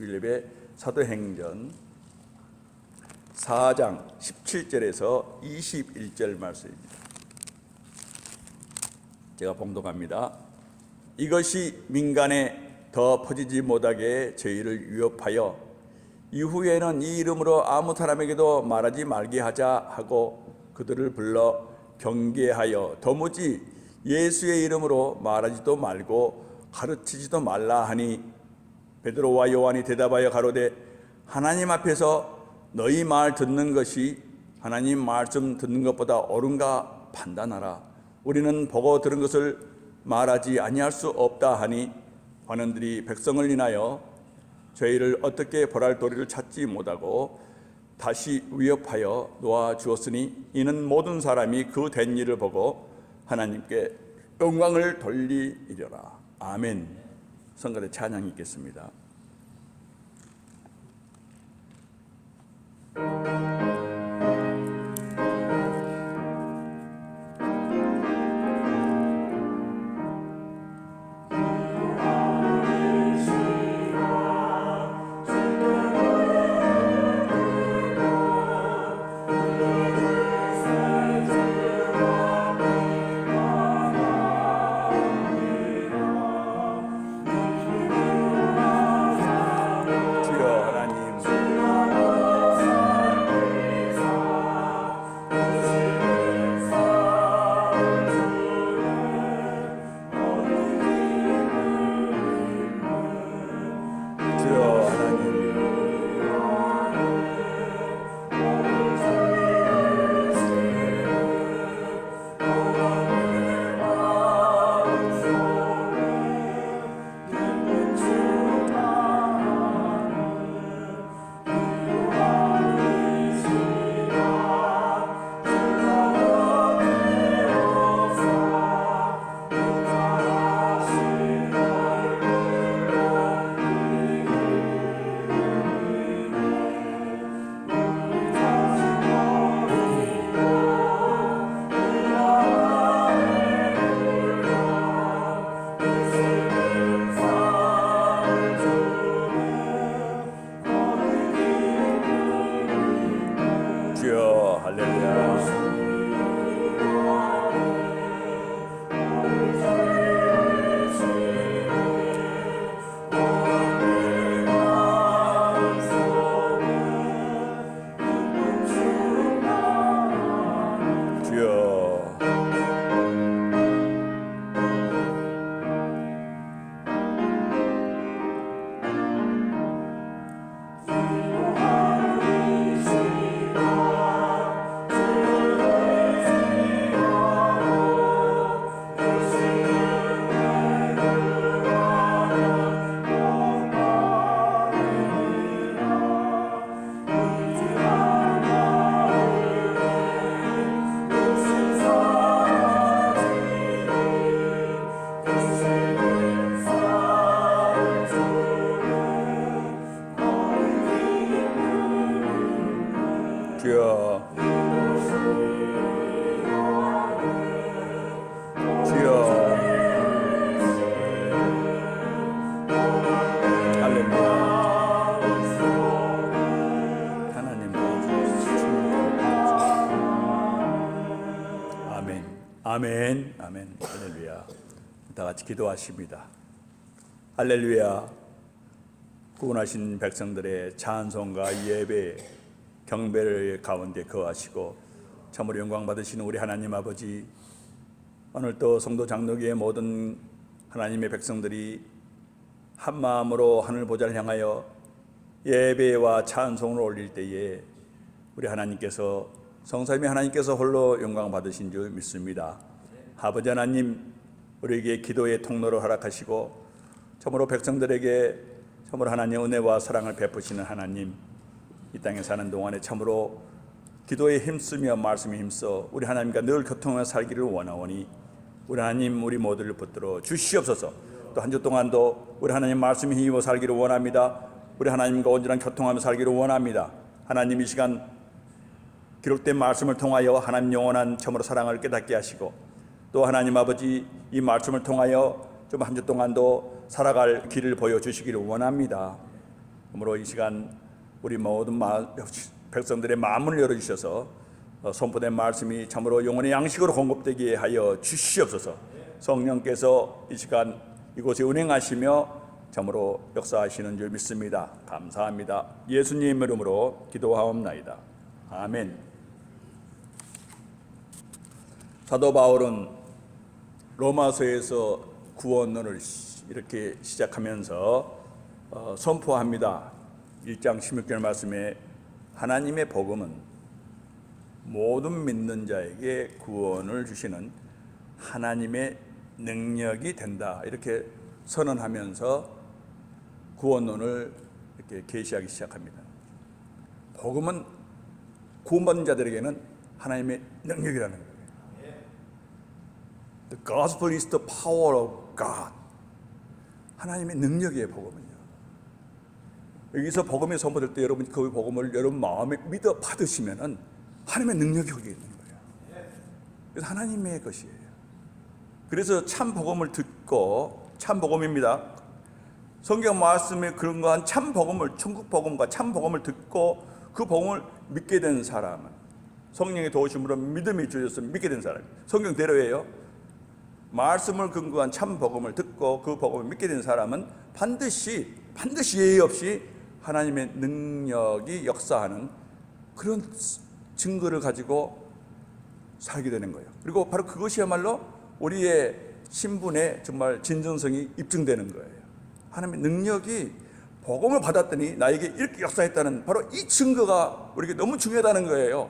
주일예배 사도행전 4장 17절에서 21절 말씀입니다. 제가 봉독합니다. 이것이 민간에 더 퍼지지 못하게 저희를 위협하여 이후에는 이 이름으로 아무 사람에게도 말하지 말게 하자 하고 그들을 불러 경계하여 도무지 예수의 이름으로 말하지도 말고 가르치지도 말라 하니 베드로와 요한이 대답하여 가로되 하나님 앞에서 너희 말 듣는 것이 하나님 말씀 듣는 것보다 옳은가 판단하라. 우리는 보고 들은 것을 말하지 아니할 수 없다 하니 관원들이 백성을 인하여 저희를 어떻게 벌할 도리를 찾지 못하고 다시 위협하여 놓아 주었으니 이는 모든 사람이 그 된 일을 보고 하나님께 영광을 돌리리라. 아멘. 성가대 찬양이 있겠습니다. 아멘, 아멘, 할렐루야. 다 같이 기도하십니다. 할렐루야. 구원하신 백성들의 찬송과 예배, 경배를 가운데 거하시고 참으로 영광 받으시는 우리 하나님 아버지, 오늘도 성도 장로교의 모든 하나님의 백성들이 한 마음으로 하늘 보좌를 향하여 예배와 찬송을 올릴 때에 우리 하나님께서 성삼위 하나님께서 홀로 영광 받으신 줄 믿습니다. 아버지 하나님, 우리에게 기도의 통로를 허락하시고 참으로 백성들에게 참으로 하나님의 은혜와 사랑을 베푸시는 하나님, 이 땅에 사는 동안에 참으로 기도에 힘쓰며 말씀에 힘써 우리 하나님과 늘 교통하며 살기를 원하오니 우리 하나님, 우리 모두를 붙들어 주시옵소서. 또 한 주 동안도 우리 하나님 말씀에 힘입어 살기를 원합니다. 우리 하나님과 온전한 교통하며 살기를 원합니다. 하나님, 이 시간 기록된 말씀을 통하여 하나님 영원한 참으로 사랑을 깨닫게 하시고 또 하나님 아버지, 이 말씀을 통하여 좀 한 주 동안도 살아갈 길을 보여주시기를 원합니다. 그러므로 이 시간 우리 모든 백성들의 마음을 열어주셔서 선포된 말씀이 참으로 영혼의 양식으로 공급되게 하여 주시옵소서. 성령께서 이 시간 이곳에 운행하시며 참으로 역사하시는 줄 믿습니다. 감사합니다. 예수님 이름으로 기도하옵나이다. 아멘. 사도 바울은 로마서에서 구원론을 이렇게 시작하면서 선포합니다. 1장 16절 말씀에 하나님의 복음은 모든 믿는 자에게 구원을 주시는 하나님의 능력이 된다. 이렇게 선언하면서 구원론을 이렇게 계시하기 시작합니다. 복음은 구원받는 자들에게는 하나님의 능력이라는 거예요. The gospel is the power of God. 하나님의 능력이에요, 복음은요. 여기서 복음이 선포될 때 여러분 그 복음을 여러분 마음에 믿어 받으시면은 하나님의 능력이 거기에 있는 거예요. 그래서 하나님의 것이에요. 그래서 참 복음을 듣고 참 복음입니다. 성경 말씀에 그런 거한 참 복음을 천국 복음과 참 복음을 듣고 그 복음을 믿게 된 사람은 성령의 도우심으로 믿음이 주어져서 믿게 된 사람. 성경대로예요. 말씀을 근거한 참 복음을 듣고 그 복음을 믿게 된 사람은 반드시 예의 없이 하나님의 능력이 역사하는 그런 증거를 가지고 살게 되는 거예요. 그리고 바로 그것이야말로 우리의 신분의 정말 진정성이 입증되는 거예요. 하나님의 능력이 복음을 받았더니 나에게 이렇게 역사했다는 바로 이 증거가 우리에게 너무 중요하다는 거예요.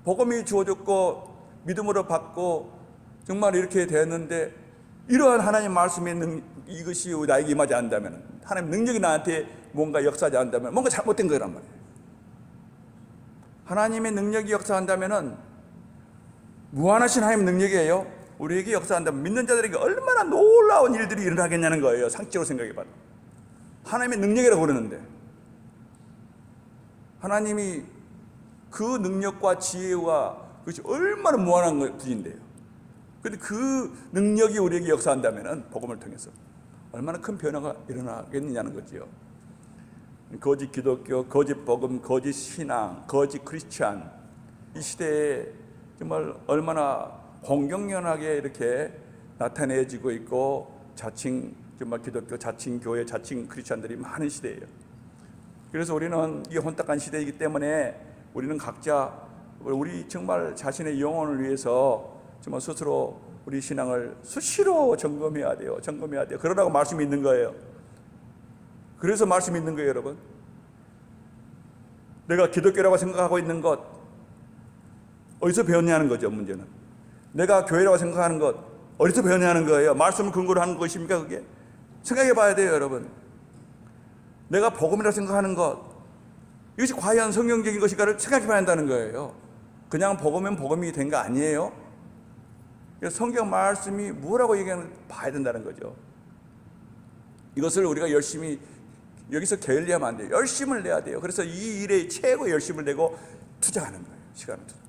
복음이 주어졌고 믿음으로 받고 정말 이렇게 되었는데 이러한 하나님 말씀의 이것이 나에게 임하지 않는다면, 하나님 능력이 나한테 뭔가 역사하지 않는다면 뭔가 잘못된 거란 말이에요. 하나님의 능력이 역사한다면 무한하신 하나님의 능력이에요. 우리에게 역사한다면 믿는 자들에게 얼마나 놀라운 일들이 일어나겠냐는 거예요. 상식적으로 생각해봐도 하나님의 능력이라고 그러는데 하나님이 그 능력과 지혜와 그것이 얼마나 무한한 것인데요. 그런데 그 능력이 우리에게 역사한다면 복음을 통해서 얼마나 큰 변화가 일어나겠느냐는 거지요. 거짓 기독교, 거짓 복음, 거짓 신앙, 거짓 크리스찬, 이 시대에 정말 얼마나 공경연하게 이렇게 나타내지고 있고 자칭 정말 기독교, 자칭 교회, 자칭 크리스찬들이 많은 시대예요. 그래서 우리는 이 혼탁한 시대이기 때문에 우리는 각자 우리 정말 자신의 영혼을 위해서 정말 스스로 우리 신앙을 수시로 점검해야 돼요. 그러라고 말씀이 있는 거예요. 그래서 말씀이 있는 거예요, 여러분. 내가 기독교라고 생각하고 있는 것 어디서 배웠냐는 거죠, 문제는. 내가 교회라고 생각하는 것 어디서 배웠냐는 거예요. 말씀을 근거로 하는 것입니까, 그게? 생각해 봐야 돼요, 여러분. 내가 복음이라고 생각하는 것 이것이 과연 성경적인 것일까를 생각해 봐야 한다는 거예요. 그냥 복음이면 복음이 된 거 아니에요. 성경 말씀이 뭐라고 얘기하는지 봐야 된다는 거죠. 이것을 우리가 열심히 여기서 게을리하면 안 돼요. 열심을 내야 돼요. 그래서 이 일에 최고 열심을 내고 투자하는 거예요. 시간을 투자.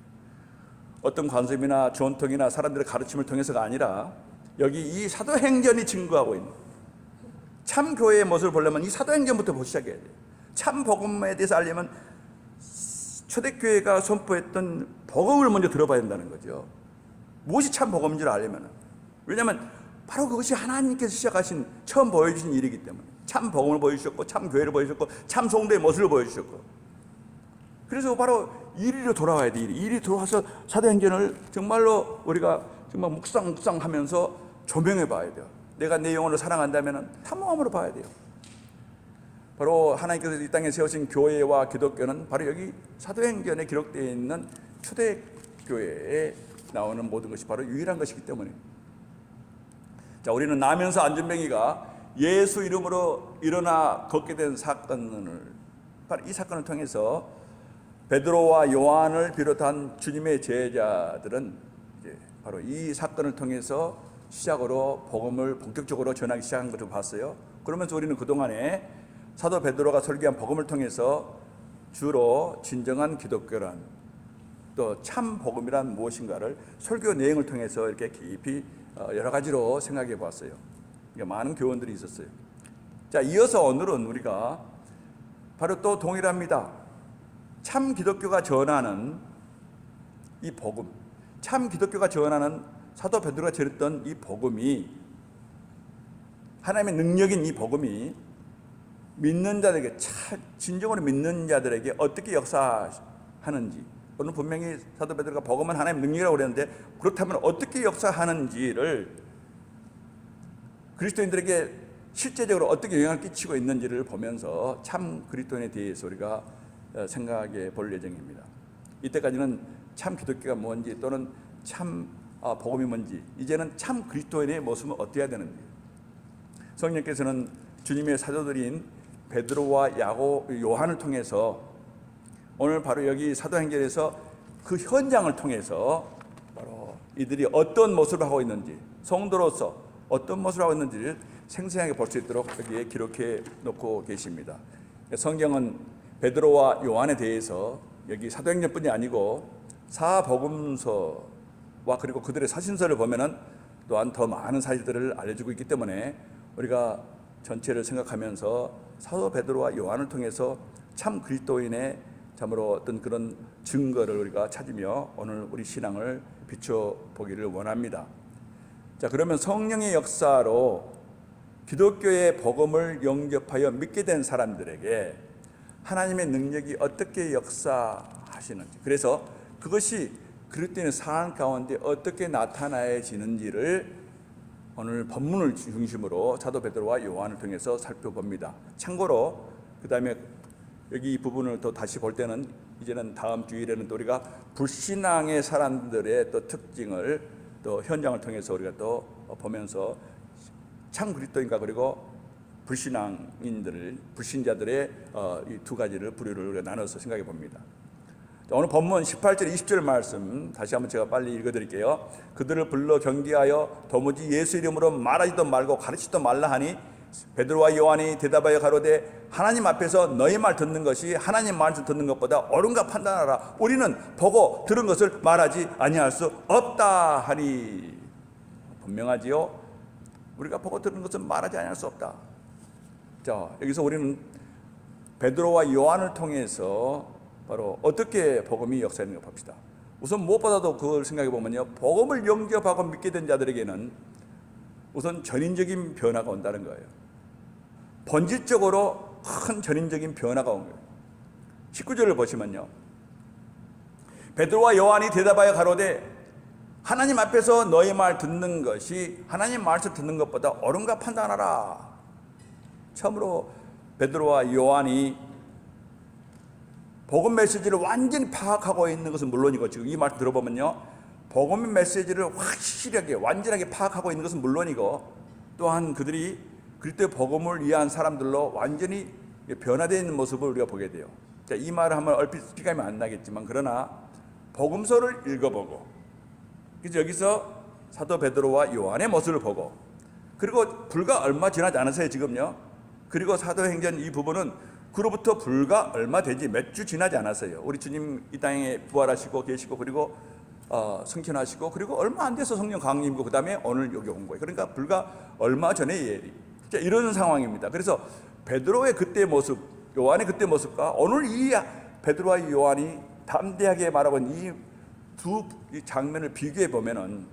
어떤 관습이나 전통이나 사람들의 가르침을 통해서가 아니라 여기 이 사도행전이 증거하고 있는 참 교회의 모습을 보려면 이 사도행전부터 보기 시작해야 돼요. 참 복음에 대해서 알려면 초대교회가 선포했던 복음을 먼저 들어봐야 된다는 거죠. 무엇이 참 복음인 줄 알려면. 왜냐하면 바로 그것이 하나님께서 시작하신 처음 보여주신 일이기 때문에 참 복음을 보여주셨고 참 교회를 보여주셨고 참 성도의 모습을 보여주셨고 그래서 바로 이리로 돌아와야 돼. 이리 돌아와서 사도행전을 정말로 우리가 정말 묵상하면서 조명해 봐야 돼요. 내가 내 영혼을 사랑한다면 탐험으로 봐야 돼요. 바로 하나님께서 이 땅에 세우신 교회와 기독교는 바로 여기 사도행전에 기록되어 있는 초대교회에 나오는 모든 것이 바로 유일한 것이기 때문에. 자, 우리는 나면서 안전뱅이가 예수 이름으로 일어나 걷게 된 사건을, 바로 이 사건을 통해서 베드로와 요한을 비롯한 주님의 제자들은 이제 바로 이 사건을 통해서 시작으로 복음을 본격적으로 전하기 시작한 것을 봤어요. 그러면서 우리는 그동안에 사도 베드로가 설교한 복음을 통해서 주로 진정한 기독교란 또 참 복음이란 무엇인가를 설교 내용을 통해서 이렇게 깊이 여러 가지로 생각해 봤어요. 많은 교훈들이 있었어요. 자, 이어서 오늘은 우리가 바로 또 동일합니다. 참 기독교가 전하는 이 복음, 참 기독교가 전하는 사도 베드로가 전했던 이 복음이, 하나님의 능력인 이 복음이 믿는 자들에게, 진정으로 믿는 자들에게 어떻게 역사하는지, 오늘 분명히 사도 베드로가 복음은 하나님의 능력이라고 그랬는데, 그렇다면 어떻게 역사하는지를, 그리스도인들에게 실제적으로 어떻게 영향을 끼치고 있는지를 보면서 참 그리스도인에 대해서 우리가 생각해 볼 예정입니다. 이때까지는 참 기독교가 뭔지, 또는 참 복음이 뭔지, 이제는 참 그리스도인의 모습은 어때야 되는지, 성령께서는 주님의 사도들인 베드로와 요한을 통해서 오늘 바로 여기 사도행전에서 그 현장을 통해서 바로 이들이 어떤 모습을 하고 있는지, 성도로서 어떤 모습을 하고 있는지를 생생하게 볼 수 있도록 여기에 기록해 놓고 계십니다. 성경은 베드로와 요한에 대해서 여기 사도행전뿐이 아니고 사복음서와 그리고 그들의 사신서를 보면은 또한 더 많은 사실들을 알려주고 있기 때문에 우리가 전체를 생각하면서 사도 베드로와 요한을 통해서 참 그리스도인의 참으로 어떤 그런 증거를 우리가 찾으며 오늘 우리 신앙을 비춰보기를 원합니다. 자, 그러면 성령의 역사로 기독교의 복음을 영접하여 믿게 된 사람들에게 하나님의 능력이 어떻게 역사하시는지, 그래서 그것이 그리스도인의 삶 가운데 어떻게 나타나지는지를 오늘 본문을 중심으로 사도 베드로와 요한을 통해서 살펴봅니다. 참고로 그 다음에 여기 이 부분을 또 다시 볼 때는, 이제는 다음 주일에는 또 우리가 불신앙의 사람들의 또 특징을 또 현장을 통해서 우리가 또 보면서 참 그리스도인과 그리고 불신자들의 이 두 가지를 부류를 우리가 나눠서 생각해 봅니다. 오늘 본문 18절 20절 말씀 다시 한번 제가 빨리 읽어드릴게요. 그들을 불러 경계하여 도무지 예수 이름으로 말하지도 말고 가르치지도 말라 하니 베드로와 요한이 대답하여 가로되 하나님 앞에서 너희 말 듣는 것이 하나님 말씀 듣는 것보다 옳은가 판단하라. 우리는 보고 들은 것을 말하지 아니할 수 없다 하니. 분명하지요. 우리가 보고 들은 것은 말하지 아니할 수 없다. 자, 여기서 우리는 베드로와 요한을 통해서 바로 어떻게 복음이 역사하는가 봅시다. 우선 무엇보다도 그걸 생각해 보면요, 복음을 영접하고 믿게 된 자들에게는 우선 전인적인 변화가 온다는 거예요. 본질적으로 큰 전인적인 변화가 온 거예요. 19절을 보시면요, 베드로와 요한이 대답하여 가로되 하나님 앞에서 너희 말 듣는 것이 하나님 말씀 듣는 것보다 옳은가 판단하라. 처음으로 베드로와 요한이 복음 메시지를 완전히 파악하고 있는 것은 물론이고, 지금 이 말씀 들어보면요, 복음 메시지를 확실하게 완전하게 파악하고 있는 것은 물론이고, 또한 그들이 그리스도의 복음을 이해한 사람들로 완전히 변화되어 있는 모습을 우리가 보게 돼요. 자, 이 말을 하면 얼핏 실감이 안 나겠지만, 그러나 복음서를 읽어보고, 그래서 여기서 사도 베드로와 요한의 모습을 보고, 그리고 불과 얼마 지나지 않았어요 지금요. 그리고 사도행전 이 부분은 그로부터 불과 얼마 되지 몇 주 지나지 않았어요. 우리 주님 이 땅에 부활하시고 계시고, 그리고 승천하시고, 그리고 얼마 안 돼서 성령 강림이고, 그 다음에 오늘 여기 온 거예요. 그러니까 불과 얼마 전의 일이. 자, 이런 상황입니다. 그래서 베드로의 그때의 모습, 요한의 그때의 모습과 오늘 이 베드로와 요한이 담대하게 말하고 있는 이 장면을 비교해 보면은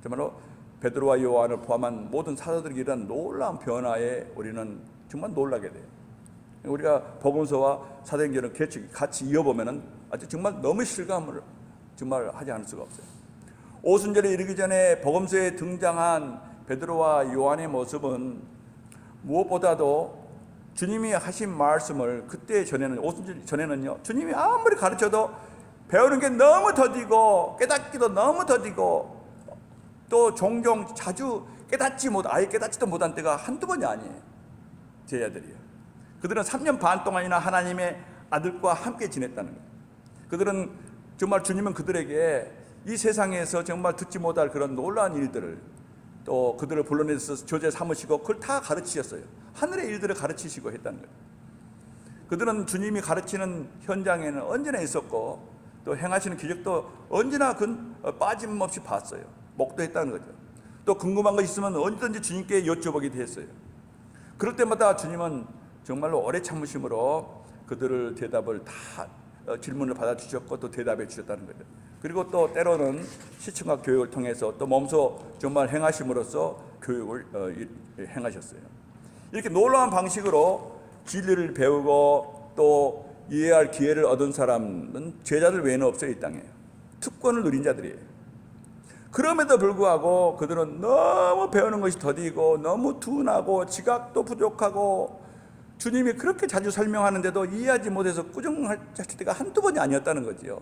정말로 베드로와 요한을 포함한 모든 사도들에게 이런 놀라운 변화에 우리는 정말 놀라게 돼요. 우리가 복음서와 사도행전을 같이 이어보면은 아주 정말 너무 실감을 정말 하지 않을 수가 없어요. 오순절에 이르기 전에 복음서에 등장한 베드로와 요한의 모습은 무엇보다도 주님이 하신 말씀을 그때 전에는, 오순절 전에는요, 주님이 아무리 가르쳐도 배우는 게 너무 더디고 깨닫기도 너무 더디고, 또 종종 자주 아예 깨닫지도 못한 때가 한두 번이 아니에요. 제자들이요. 그들은 3년 반 동안이나 하나님의 아들과 함께 지냈다는 거예요. 그들은 정말 주님은 그들에게 이 세상에서 정말 듣지 못할 그런 놀라운 일들을, 또 그들을 불러내서 조제 삼으시고 그걸 다 가르치셨어요. 하늘의 일들을 가르치시고 했다는 거예요. 그들은 주님이 가르치는 현장에는 언제나 있었고, 또 행하시는 기적도 언제나 빠짐없이 봤어요. 목도했다는 거죠. 또 궁금한 거 있으면 언제든지 주님께 여쭤보기도 했어요. 그럴 때마다 주님은 정말로 오래 참으심으로 그들을 대답을 다 질문을 받아주셨고 또 대답해 주셨다는 거죠. 그리고 또 때로는 시청각 교육을 통해서 또 몸소 정말 행하심으로써 교육을 행하셨어요. 이렇게 놀라운 방식으로 진리를 배우고 또 이해할 기회를 얻은 사람은 제자들 외에는 없어요. 이 땅에 특권을 누린 자들이에요. 그럼에도 불구하고 그들은 너무 배우는 것이 더디고 너무 둔하고 지각도 부족하고 주님이 그렇게 자주 설명하는데도 이해하지 못해서 꾸중할 때가 한두 번이 아니었다는 거지요.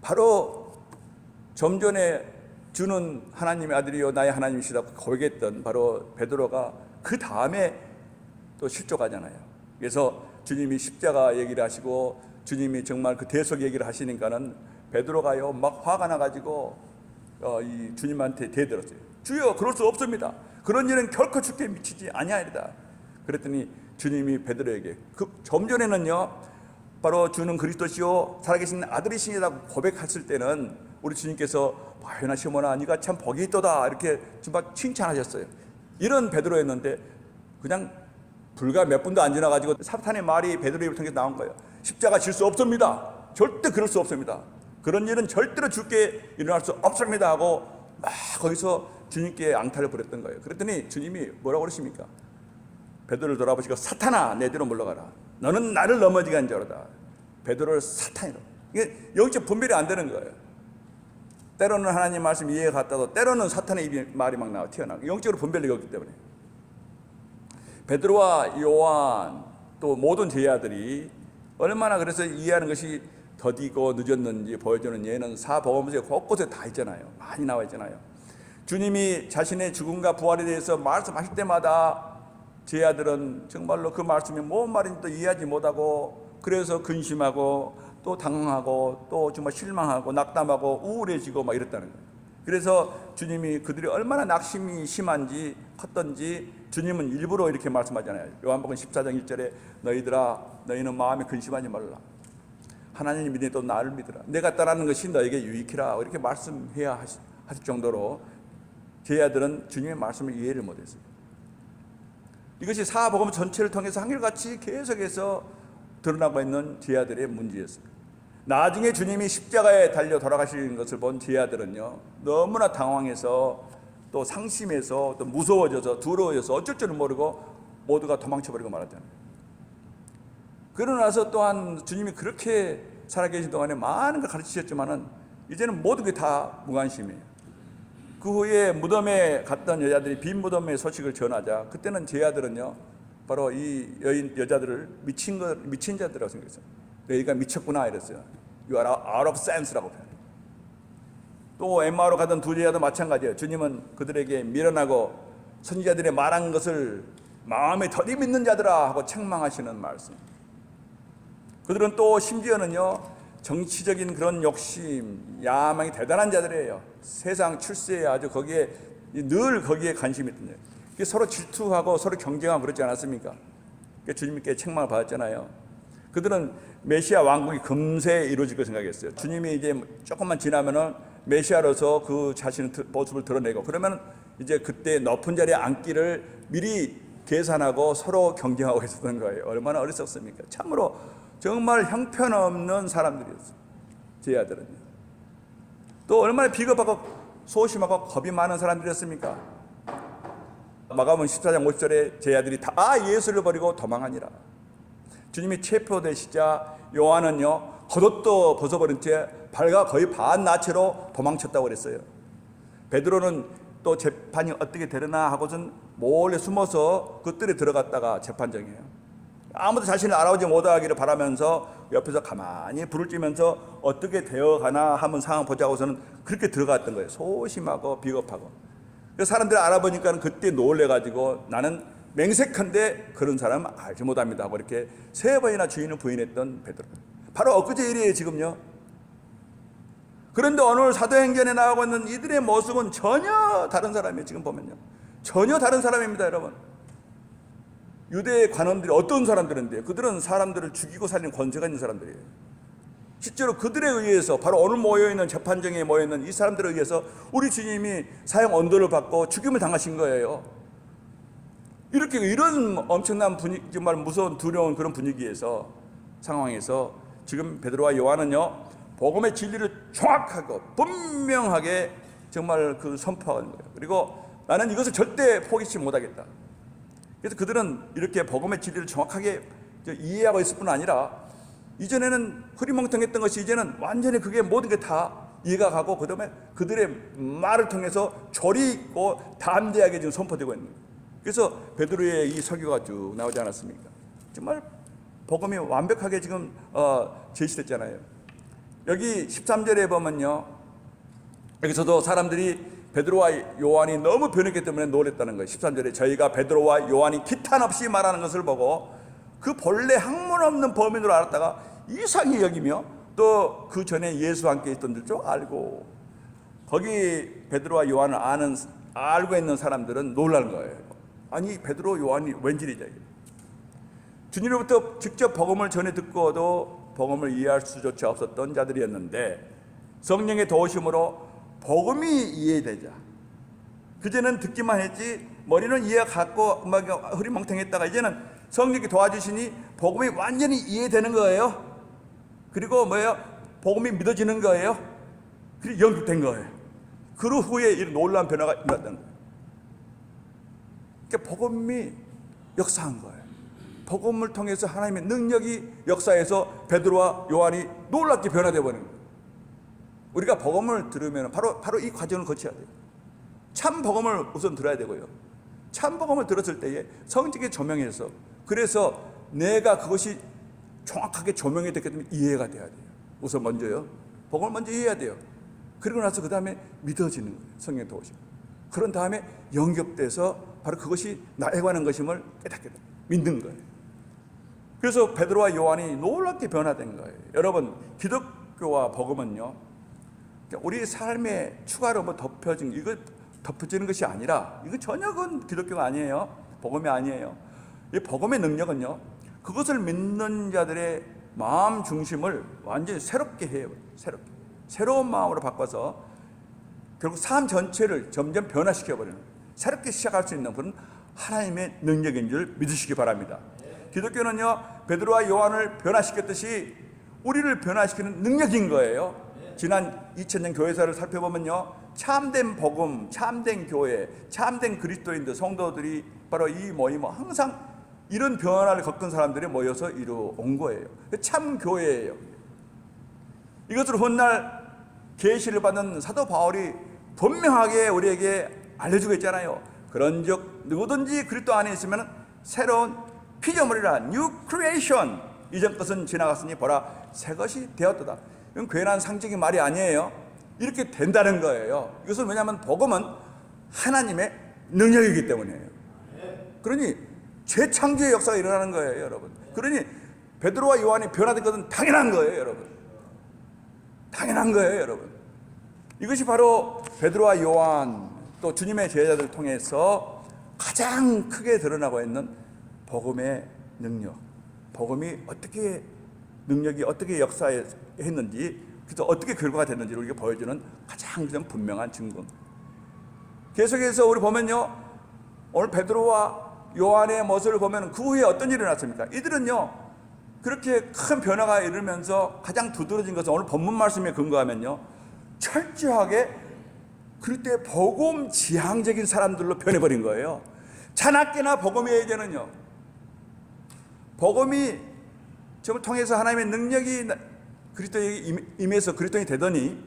바로 좀 전에 주는 하나님의 아들이요 나의 하나님이시다고 고백했던 바로 베드로가 그 다음에 또 실족하잖아요. 그래서 주님이 십자가 얘기를 하시고 주님이 정말 그 대속 얘기를 하시니까는 베드로가요 막 화가 나가지고 이 주님한테 대들었어요. 주여 그럴 수 없습니다. 그런 일은 결코 죽게 미치지 아니하리다. 그랬더니 주님이 베드로에게 좀 전에는요 바로 주는 그리스도시요 살아계신 아들이시니라고 고백했을 때는 우리 주님께서 바요나 시모나 네가 참 복이 있도다 이렇게 정말 칭찬하셨어요. 이런 베드로였는데 그냥 불과 몇 분도 안 지나가지고 사탄의 말이 베드로의 입을 통해서 나온 거예요. 십자가 질 수 없습니다. 절대 그럴 수 없습니다. 그런 일은 절대로 죽게 일어날 수 없습니다 하고 막 거기서 주님께 앙탈을 부렸던 거예요. 그랬더니 주님이 뭐라고 그러십니까? 베드로를 돌아보시고 사탄아 내 뒤로 물러가라. 너는 나를 넘어지게 한 자로다. 베드로를 사탄이라고. 이게 영적 분별이 안 되는 거예요. 때로는 하나님 말씀 이해가 갔다도 때로는 사탄의 말이 막 나와 튀어나오고 영적으로 분별력이 없기 때문에 베드로와 요한 또 모든 제자들이 얼마나 그래서 이해하는 것이 더디고 늦었는지 보여주는 예는 사복음서에 곳곳에 다 있잖아요. 많이 나와 있잖아요. 주님이 자신의 죽음과 부활에 대해서 말씀하실 때마다 제자들은 정말로 그 말씀이 뭔 말인지 또 이해하지 못하고 그래서 근심하고 또 당황하고 또 정말 실망하고 낙담하고 우울해지고 막 이랬다는 거예요. 그래서 주님이 그들이 얼마나 낙심이 심한지 컸던지 주님은 일부러 이렇게 말씀하잖아요. 요한복음 14장 1절에 너희들아 너희는 마음에 근심하지 말라. 하나님을 믿으니 또 나를 믿으라. 내가 따르는 것이 너에게 유익이라. 이렇게 말씀해야 하실 정도로 제자들은 주님의 말씀을 이해를 못했어요. 이것이 사복음 전체를 통해서 한결같이 계속해서 드러나고 있는 제자들의 문제였습니다. 나중에 주님이 십자가에 달려 돌아가시는 것을 본 제자들은요 너무나 당황해서 또 상심해서 또 무서워져서 두려워져서 어쩔 줄을 모르고 모두가 도망쳐버리고 말았잖아요. 그러고 나서 또한 주님이 그렇게 살아계신 동안에 많은 걸 가르치셨지만은 이제는 모든 게 다 무관심이에요. 그 후에 무덤에 갔던 여자들이 빈 무덤의 소식을 전하자 그때는 제자들은요 바로 이 여자들을 미친 자들이라고 생각했어요. 너희가 미쳤구나 이랬어요. You are out of sense라고 표현해요. 또 엠마오로 가던 두 제자도 마찬가지예요. 주님은 그들에게 미련하고 선지자들의 말한 것을 마음에 더디 믿는 자들아 하고 책망하시는 말씀. 그들은 또 심지어는요 정치적인 그런 욕심, 야망이 대단한 자들이에요. 세상 출세에 아주 거기에 늘 거기에 관심이 있던 거예요. 서로 질투하고 서로 경쟁하고 그러지 않았습니까? 주님께 책망을 받았잖아요. 그들은 메시아 왕국이 금세 이루어질 거 생각했어요. 주님이 이제 조금만 지나면은 메시아로서 그 자신의 모습을 드러내고 그러면 이제 그때 높은 자리에 앉기를 미리 계산하고 서로 경쟁하고 있었던 거예요. 얼마나 어리석습니까? 참으로 정말 형편없는 사람들이었어요. 제자들은요. 또 얼마나 비겁하고 소심하고 겁이 많은 사람들이었습니까? 마가복음 14장 50절에 제자들이 다 예수를 버리고 도망하니라. 주님이 체포되시자 요한은요 겉옷도 벗어버린 채 발과 거의 반나체로 도망쳤다고 그랬어요. 베드로는 또 재판이 어떻게 되려나 하고선 몰래 숨어서 그 뜰에 들어갔다가 재판정이에요. 아무도 자신을 알아보지 못하기를 바라면서 옆에서 가만히 불을 쬐면서 어떻게 되어가나 한번 상황 보자고서는 그렇게 들어갔던 거예요. 소심하고 비겁하고. 그래서 사람들이 알아보니까 그때 놀래가지고 나는 맹색한데 그런 사람은 알지 못합니다 하고 이렇게 3번이나 주인을 부인했던 베드로. 바로 엊그제 일이에요 지금요. 그런데 오늘 사도행전에 나오고 있는 이들의 모습은 전혀 다른 사람이에요. 지금 보면요 전혀 다른 사람입니다 여러분. 유대 관원들이 어떤 사람들인데 그들은 사람들을 죽이고 살리는 권세가 있는 사람들이에요. 실제로 그들에 의해서 바로 오늘 모여있는 재판정에 모여있는 이 사람들에 의해서 우리 주님이 사형 언도를 받고 죽임을 당하신 거예요. 이런 엄청난 분위기, 정말 무서운 두려운 그런 분위기에서 상황에서 지금 베드로와 요한은요 복음의 진리를 정확하고 분명하게 정말 그 선포하는 거예요. 그리고 나는 이것을 절대 포기치 못하겠다. 그래서 그들은 이렇게 복음의 진리를 정확하게 이해하고 있을 뿐 아니라 이전에는 흐리멍텅했던 것이 이제는 완전히 그게 모든 게 다 이해가 가고 그다음에 그들의 말을 통해서 조리 있고 담대하게 지금 선포되고 있는 거예요. 그래서 베드로의 이 설교가 쭉 나오지 않았습니까? 정말 복음이 완벽하게 지금 제시됐잖아요. 여기 13절에 보면요, 여기서도 사람들이 베드로와 요한이 너무 변했기 때문에 놀랬다는 거예요. 13절에 저희가 베드로와 요한이 기탄 없이 말하는 것을 보고 그 본래 학문 없는 범인으로 알았다가 이상히 여기며 또 그 전에 예수와 함께 있던 줄 좀 알고, 거기 베드로와 요한을 알고 있는 사람들은 놀란 거예요. 아니 베드로 요한이 웬일이냐. 주님으로부터 직접 복음을 전해 듣고도 복음을 이해할 수조차 없었던 자들이었는데 성령의 도우심으로 복음이 이해되자, 그전에는 듣기만 했지 머리는 이해가 갔고 막 흐리멍텅했다가 이제는 성령이 도와주시니 복음이 완전히 이해되는 거예요. 그리고 복음이 믿어지는 거예요. 그리고 영접된 거예요. 그 후에 이런 놀라운 변화가 일어났다는 거예요. 그러니까 복음이 역사한 거예요. 복음을 통해서 하나님의 능력이 역사해서 베드로와 요한이 놀랍게 변화되어 버린 거예요. 우리가 복음을 들으면 바로 이 과정을 거쳐야 돼요. 참 복음을 우선 들어야 되고요. 참 복음을 들었을 때에 성직에 조명해서, 그래서 내가 그것이 정확하게 조명이 됐기 때문에 이해가 돼야 돼요. 우선 먼저요. 복음을 먼저 이해해야 돼요. 그리고 나서 그 다음에 믿어지는 거예요. 성령의 도우심. 그런 다음에 영접돼서 바로 그것이 나에 관한 것임을 깨닫게 됩니다. 믿는 거예요. 그래서 베드로와 요한이 놀랍게 변화된 거예요. 여러분, 기독교와 복음은요, 우리 삶에 추가로 덮어지는 것이 아니라, 이거 전혀 그건 기독교가 아니에요. 복음이 아니에요. 이 복음의 능력은요, 그것을 믿는 자들의 마음 중심을 완전히 새롭게 해요. 새로운 마음으로 바꿔서 결국 삶 전체를 점점 변화시켜버리는, 새롭게 시작할 수 있는 그런 하나님의 능력인 줄 믿으시기 바랍니다. 기독교는요, 베드로와 요한을 변화시켰듯이 우리를 변화시키는 능력인 거예요. 지난 2000년 교회사를 살펴보면요, 참된 복음, 참된 교회, 참된 그리스도인들, 성도들이 바로 이 모임은 항상 이런 변화를 겪은 사람들이 모여서 이루어온 거예요. 참 교회예요. 이것을 훗날 계시를 받는 사도 바울이 분명하게 우리에게 알려주고 있잖아요. 그런즉 누구든지 그리스도 안에 있으면 새로운 피조물이라, 뉴 크리에이션, 이전 것은 지나갔으니 보라 새 것이 되었도다. 이건 괜한 상징의 말이 아니에요. 이렇게 된다는 거예요. 이것은 왜냐하면 복음은 하나님의 능력이기 때문이에요. 그러니 재창조의 역사가 일어나는 거예요, 여러분. 그러니 베드로와 요한이 변화된 것은 당연한 거예요, 여러분. 당연한 거예요, 여러분. 이것이 바로 베드로와 요한 또 주님의 제자들을 통해서 가장 크게 드러나고 있는 복음의 능력, 복음이 어떻게, 능력이 어떻게 역사했는지, 그래서 어떻게 결과가 됐는지를 우리가 보여주는 가장 분명한 증거. 계속해서 우리 보면요, 오늘 베드로와 요한의 모습을 보면 그 후에 어떤 일이 일어났습니까? 이들은요, 그렇게 큰 변화가 이르면서 가장 두드러진 것은 오늘 본문 말씀에 근거하면요, 철저하게 그리스도의 복음 지향적인 사람들로 변해버린 거예요. 자나깨나 복음에게는요, 복음이 저를 통해서 하나님의 능력이 그리스도에게 임해서 그리스도인이 되더니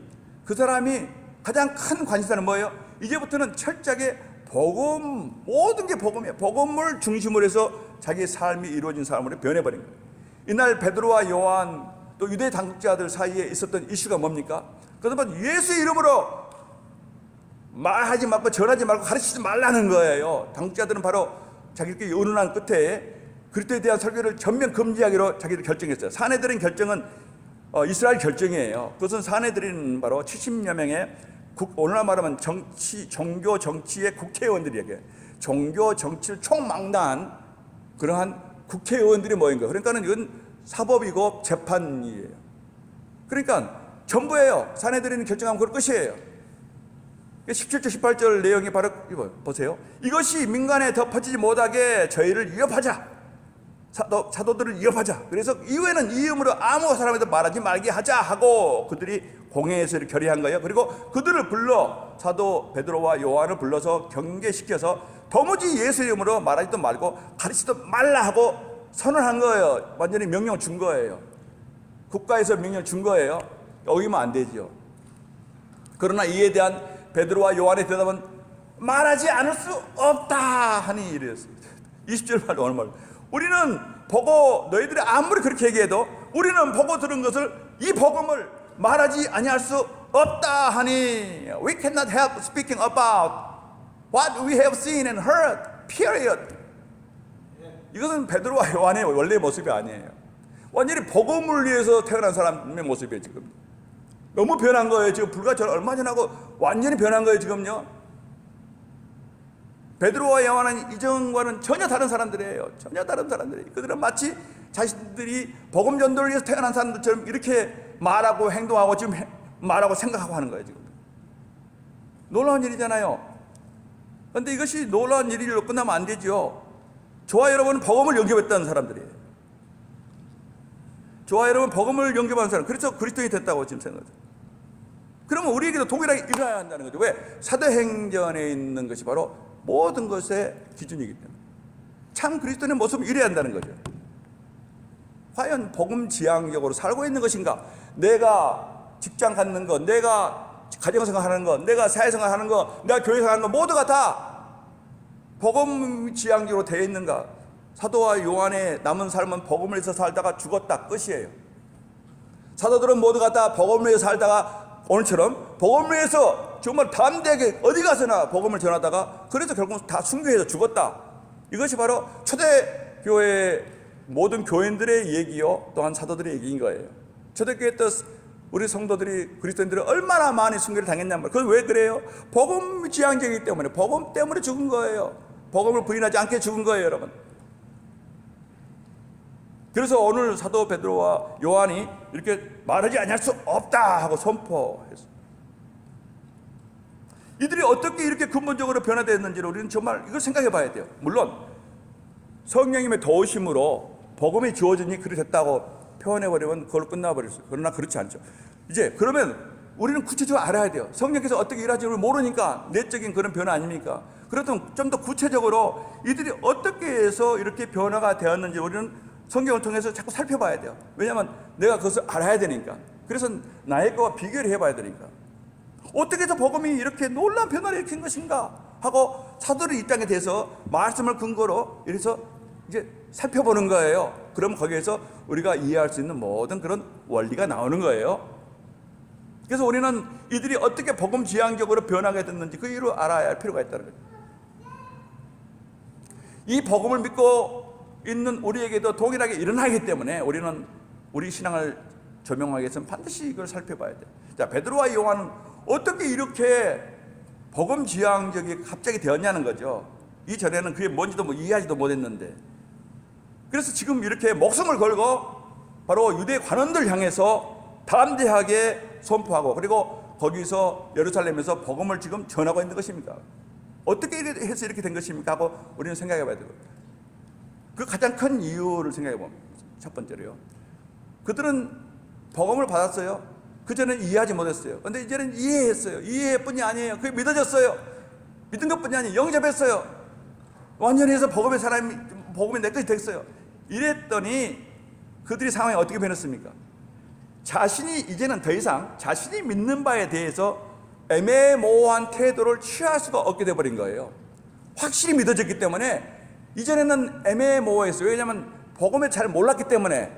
그 사람이 가장 큰 관심사는 뭐예요? 이제부터는 철저하게 복음, 모든 게 복음이에요. 복음을 중심으로 해서 자기의 삶이 이루어진 사람으로 변해버린 거예요. 이날 베드로와 요한 또 유대 당국자들 사이에 있었던 이슈가 뭡니까? 그것은 예수 이름으로 말하지 말고 전하지 말고 가르치지 말라는 거예요. 당국자들은 바로 자기들끼리 의논한 끝에 그리스도에 대한 설교를 전면 금지하기로 자기들 결정했어요. 사내들인 결정은 이스라엘 결정이에요. 그것은 사내들인 바로 70여 명의 오늘날 말하면 종교 정치의 국회의원들에게 종교 정치를 총망라한 그러한 국회의원들이 모인 거예요. 그러니까는 이건 사법이고 재판이에요. 그러니까 전부예요. 사내들이 결정하면 그걸 끝이에요. 17절 18절 내용이 바로 이거 보세요. 이것이 민간에 덮어지지 못하게 저희를 위협하자. 사도들을 위협하자. 그래서 이후에는 이 이름으로 아무 사람에도 말하지 말게 하자 하고 그들이 공회에서 결의한 거예요. 그리고 그들을 불러 사도 베드로와 요한을 불러서 경계시켜서 도무지 예수 이름으로 말하지도 말고 가르치지도 말라 하고 선언한 거예요. 완전히 명령을 준 거예요. 국가에서 명령을 준 거예요. 어기면 안 되죠. 그러나 이에 대한 베드로와 요한의 대답은 말하지 않을 수 없다 하니 이랬어요. 20절 말 오늘 말. 우리는 보고 너희들이 아무리 그렇게 얘기해도 우리는 보고 들은 것을 이 복음을 말하지 아니할 수 없다 하니 we cannot help speaking about what we have seen and heard. period. 이것은 베드로와 요한의 원래의 모습이 아니에요. 완전히 복음을 위해서 태어난 사람의 모습이에요. 지금 너무 변한 거예요. 지금 불과 얼마 전하고 완전히 변한 거예요. 지금요. 베드로와 요한은 이전과는 전혀 다른 사람들이에요. 전혀 다른 사람들이에요. 그들은 마치 자신들이 복음 전도를 위해서 태어난 사람들처럼 이렇게 말하고 행동하고 지금 말하고 생각하고 하는 거예요. 지금 놀라운 일이잖아요. 그런데 이것이 놀라운 일로 끝나면 안 되죠. 저와 여러분은 복음을 영접했다는 사람들이에요. 저와 여러분 복음을 영접한 사람, 그래서 그리스도인이 됐다고 지금 생각해요. 그러면 우리에게도 동일하게 일어나야 한다는 거죠. 왜? 사도행전에 있는 것이 바로 모든 것의 기준이기 때문에 참 그리스도인의 모습은 이래야 한다는 거죠. 과연 복음 지향적으로 살고 있는 것인가? 내가 직장 갖는 것, 내가 가정생활하는 것, 내가 사회생활하는 것, 내가 교회생활하는 것 모두가 다 복음 지향적으로 되어 있는가? 사도와 요한의 남은 삶은 복음을 위해서 살다가 죽었다 끝이에요. 사도들은 모두가 다 복음을 위해서 살다가 오늘처럼 복음을 위해서 정말 담대하게 어디 가서나 복음을 전하다가 그래서 결국 다 순교해서 죽었다. 이것이 바로 초대교회 모든 교인들의 얘기요 또한 사도들의 얘기인 거예요. 초대교회 때 우리 성도들이 그리스도인들이 얼마나 많이 순교를 당했냔 말이에요. 그건 왜 그래요? 복음 지향적이기 때문에, 복음 때문에 죽은 거예요. 복음을 부인하지 않게 죽은 거예요, 여러분. 그래서 오늘 사도 베드로와 요한이 이렇게 말하지 아니할 수 없다 하고 선포했어요. 이들이 어떻게 이렇게 근본적으로 변화됐는지를 우리는 정말 이걸 생각해 봐야 돼요. 물론 성령님의 도우심으로 복음이 주어지니 그리 됐다고 표현해버리면 그걸로 끝나버렸어요. 그러나 그렇지 않죠. 이제 그러면 우리는 구체적으로 알아야 돼요. 성령께서 어떻게 일하는지 모르니까 내적인 그런 변화 아닙니까? 그렇다면 좀 더 구체적으로 이들이 어떻게 해서 이렇게 변화가 되었는지 우리는 성경을 통해서 자꾸 살펴봐야 돼요. 왜냐하면 내가 그것을 알아야 되니까. 그래서 나의 것과 비교를 해봐야 되니까. 어떻게 해서 복음이 이렇게 놀라운 변화를 일으킨 것인가 하고 사도의 입장에 대해서 말씀을 근거로 이래서 이제 살펴보는 거예요. 그럼 거기에서 우리가 이해할 수 있는 모든 그런 원리가 나오는 거예요. 그래서 우리는 이들이 어떻게 복음 지향적으로 변하게 됐는지 그 이유를 알아야 할 필요가 있다는 거죠. 이 복음을 믿고 있는 우리에게도 동일하게 일어나기 때문에 우리는 우리 신앙을 조명하기 위해서는 반드시 이걸 살펴봐야 돼요. 자, 베드로와 요한은 어떻게 이렇게 복음 지향적이 갑자기 되었냐는 거죠. 이전에는 그게 뭔지도 이해하지도 못했는데, 그래서 지금 이렇게 목숨을 걸고 바로 유대 관원들 향해서 담대하게 선포하고 그리고 거기서 예루살렘에서 복음을 지금 전하고 있는 것입니다. 어떻게 해서 이렇게 된 것입니까 하고 우리는 생각해 봐야 되고, 그 가장 큰 이유를 생각해 보면 첫 번째로요, 그들은 복음을 받았어요. 그전에는 이해하지 못했어요. 그런데 이제는 이해했어요. 이해뿐이 아니에요. 그게 믿어졌어요. 믿은 것뿐이 아니에요. 영접했어요. 완전히 해서 복음의 사람이, 복음이 내 것이 됐어요. 이랬더니 그들이 상황이 어떻게 변했습니까? 자신이 이제는 더 이상 자신이 믿는 바에 대해서 애매모호한 태도를 취할 수가 없게 돼버린 거예요. 확실히 믿어졌기 때문에 이전에는 애매모호했어요. 왜냐하면 복음을 잘 몰랐기 때문에.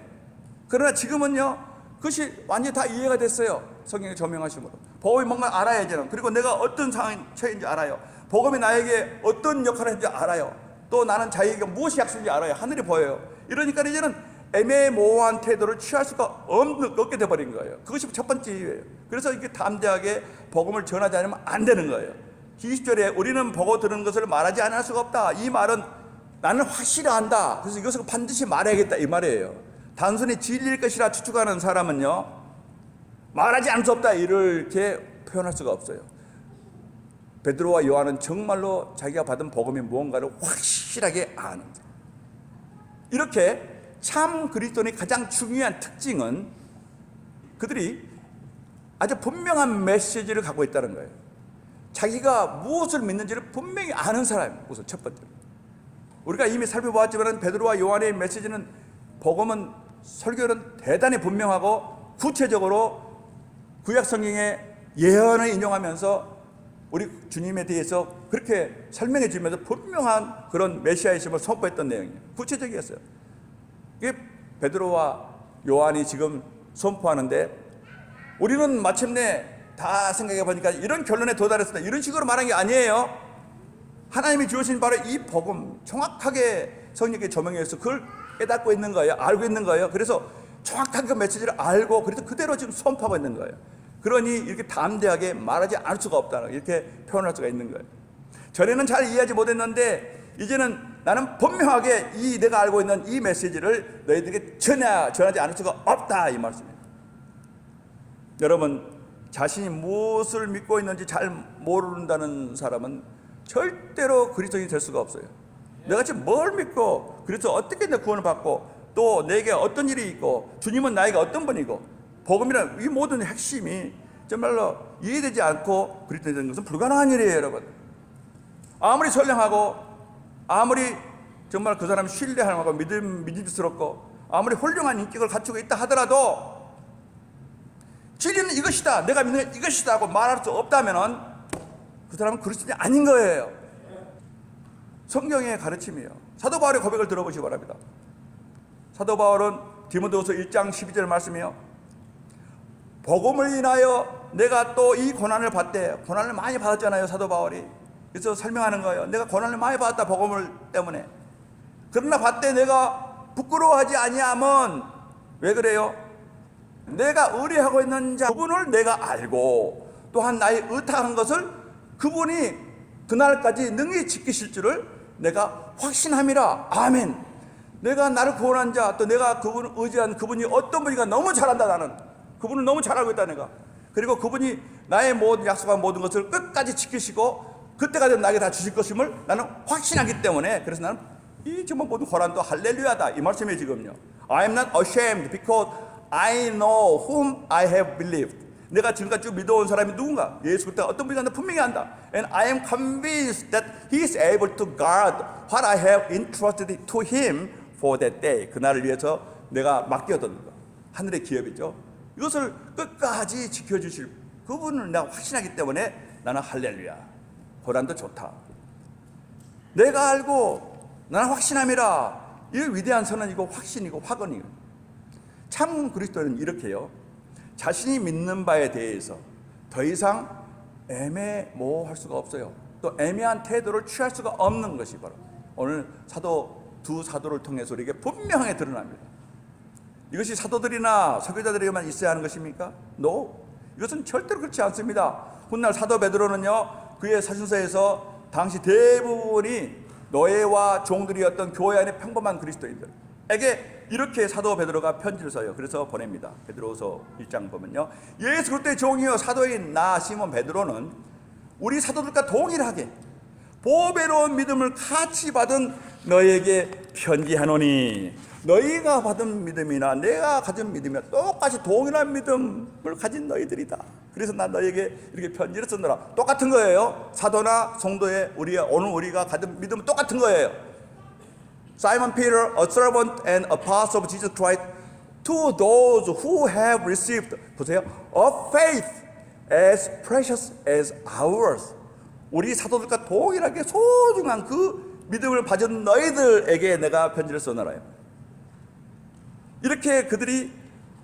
그러나 지금은요, 그것이 완전히 다 이해가 됐어요. 성경의 조명하심으로. 복음이 뭔가 알아야 되는, 그리고 내가 어떤 상황에 처해있는지 알아요. 복음이 나에게 어떤 역할을 했는지 알아요. 또 나는 자기에게 무엇이 약속인지 알아요. 하늘이 보여요. 이러니까 이제는 애매모호한 태도를 취할 수가 없게 돼버린 거예요. 그것이 첫 번째 이유예요. 그래서 이게 담대하게 복음을 전하지 않으면 안 되는 거예요. 20절에 우리는 보고 들은 것을 말하지 않을 수가 없다. 이 말은 나는 확실히 안다. 그래서 이것을 반드시 말해야겠다 이 말이에요. 단순히 진리일 것이라 추측하는 사람은요, 말하지 않을 수 없다 이렇게 표현할 수가 없어요. 베드로와 요한은 정말로 자기가 받은 복음이 무언가를 확실하게 아는, 이렇게 참 그리스도인의 가장 중요한 특징은 그들이 아주 분명한 메시지를 갖고 있다는 거예요. 자기가 무엇을 믿는지를 분명히 아는 사람이에요. 우선 첫 번째, 우리가 이미 살펴보았지만 베드로와 요한의 메시지는, 복음은, 설교는 대단히 분명하고 구체적으로 구약 성경의 예언을 인용하면서 우리 주님에 대해서 그렇게 설명해 주면서 분명한 그런 메시아이심을 선포했던 내용이에요. 구체적이었어요. 이게 베드로와 요한이 지금 선포하는데, 우리는 마침내 다 생각해 보니까 이런 결론에 도달했습니다. 이런 식으로 말한 게 아니에요. 하나님이 주신 바로 이 복음 정확하게 성령께 조명해서 그걸 깨닫고 있는 거예요. 알고 있는 거예요. 그래서 정확하게 그 메시지를 알고 그래서 그대로 지금 선포하고 있는 거예요. 그러니 이렇게 담대하게 말하지 않을 수가 없다는, 이렇게 표현할 수가 있는 거예요. 전에는 잘 이해하지 못했는데 이제는 나는 분명하게 이 내가 알고 있는 이 메시지를 너희들에게 전하지 않을 수가 없다, 이 말씀이에요. 여러분, 자신이 무엇을 믿고 있는지 잘 모른다는 사람은 절대로 그리스도인이 될 수가 없어요. 내가 지금 뭘 믿고 그래서 어떻게 내 구원을 받고 또 내게 어떤 일이 있고 주님은 나에게 어떤 분이고, 복음이란 이 모든 핵심이 정말로 이해되지 않고 그리스도인이 되는 것은 불가능한 일이에요. 여러분, 아무리 선량하고 아무리 정말 그 사람 신뢰할 만하고 믿음스럽고 아무리 훌륭한 인격을 갖추고 있다 하더라도 진리는 이것이다, 내가 믿는 이것이다 하고 말할 수 없다면 그 사람은 그리스도인이 아닌 거예요. 성경의 가르침이에요. 사도 바울의 고백을 들어보시기 바랍니다. 사도 바울은 디모데후서 1장 12절 말씀이요, 복음을 인하여 내가 또 이 고난을 받되, 고난을 많이 받았잖아요, 사도 바울이. 그래서 설명하는 거예요. 내가 고난을 많이 받았다, 복음을 때문에. 그러나 받되 내가 부끄러워하지 아니함은, 왜 그래요? 내가 의뢰하고 있는 자 그분을 내가 알고, 또한 나의 의탁한 것을 그분이 그날까지 능히 지키실 줄을 내가 확신함이라. 아멘. 내가 나를 구원한 자, 또 내가 그분을 의지한 그분이 어떤 분인가 너무 잘 안다. 나는 그분을 너무 잘 알고 있다, 내가. 그리고 그분이 나의 모든 약속한 모든 것을 끝까지 지키시고 그때가 되면 나에게 다 주실 것임을 나는 확신하기 때문에, 그래서 나는 이 정말 모든 고난도 할렐루야다, 이 말씀이에요. 지금요, I am not ashamed because I know whom I have believed. 내가 지금까지 쭉 믿어온 사람이 누군가, 예수 그리스도가 어떤 분인가 분명히 안다. And I am convinced that He is able to guard what I have entrusted to Him for that day. 그날을 위해서 내가 맡겨둔 것, 하늘의 기업이죠. 이것을 끝까지 지켜주실 그분을 내가 확신하기 때문에 나는 할렐루야, 고난도 좋다, 내가 알고 나는 확신함이라. 이 위대한 선언이고 확신이고 확언이에요. 참 그리스도는 이렇게요, 자신이 믿는 바에 대해서 더 이상 애매모호할 수가 없어요. 또 애매한 태도를 취할 수가 없는 것이 바로 오늘 두 사도를 통해서 우리에게 분명하게 드러납니다. 이것이 사도들이나 설교자들에게만 있어야 하는 것입니까? No. 이것은 절대로 그렇지 않습니다. 훗날 사도 베드로는요, 그의 사신서에서 당시 대부분이 노예와 종들이었던 교회 안의 평범한 그리스도인들에게 이렇게 사도 베드로가 편지를 써요. 그래서 보냅니다. 베드로서 1장 보면요, 예수 그리스도의 종이요 사도인 나 시몬 베드로는 우리 사도들과 동일하게 보배로운 믿음을 같이 받은 너에게 편지하노니, 너희가 받은 믿음이나 내가 가진 믿음이나 똑같이 동일한 믿음을 가진 너희들이다. 그래서 난 너에게 이렇게 편지를 쓰느라. 똑같은 거예요. 사도나 성도의 오늘 우리가 가진 믿음은 똑같은 거예요. Simon Peter, a servant and apostle of Jesus Christ, to those who have received, 보세요, a faith as precious as ours. 우리 사도들과 동일하게 소중한 그 믿음을 가진 너희들에게 내가 편지를 써놔라요. 이렇게 그들이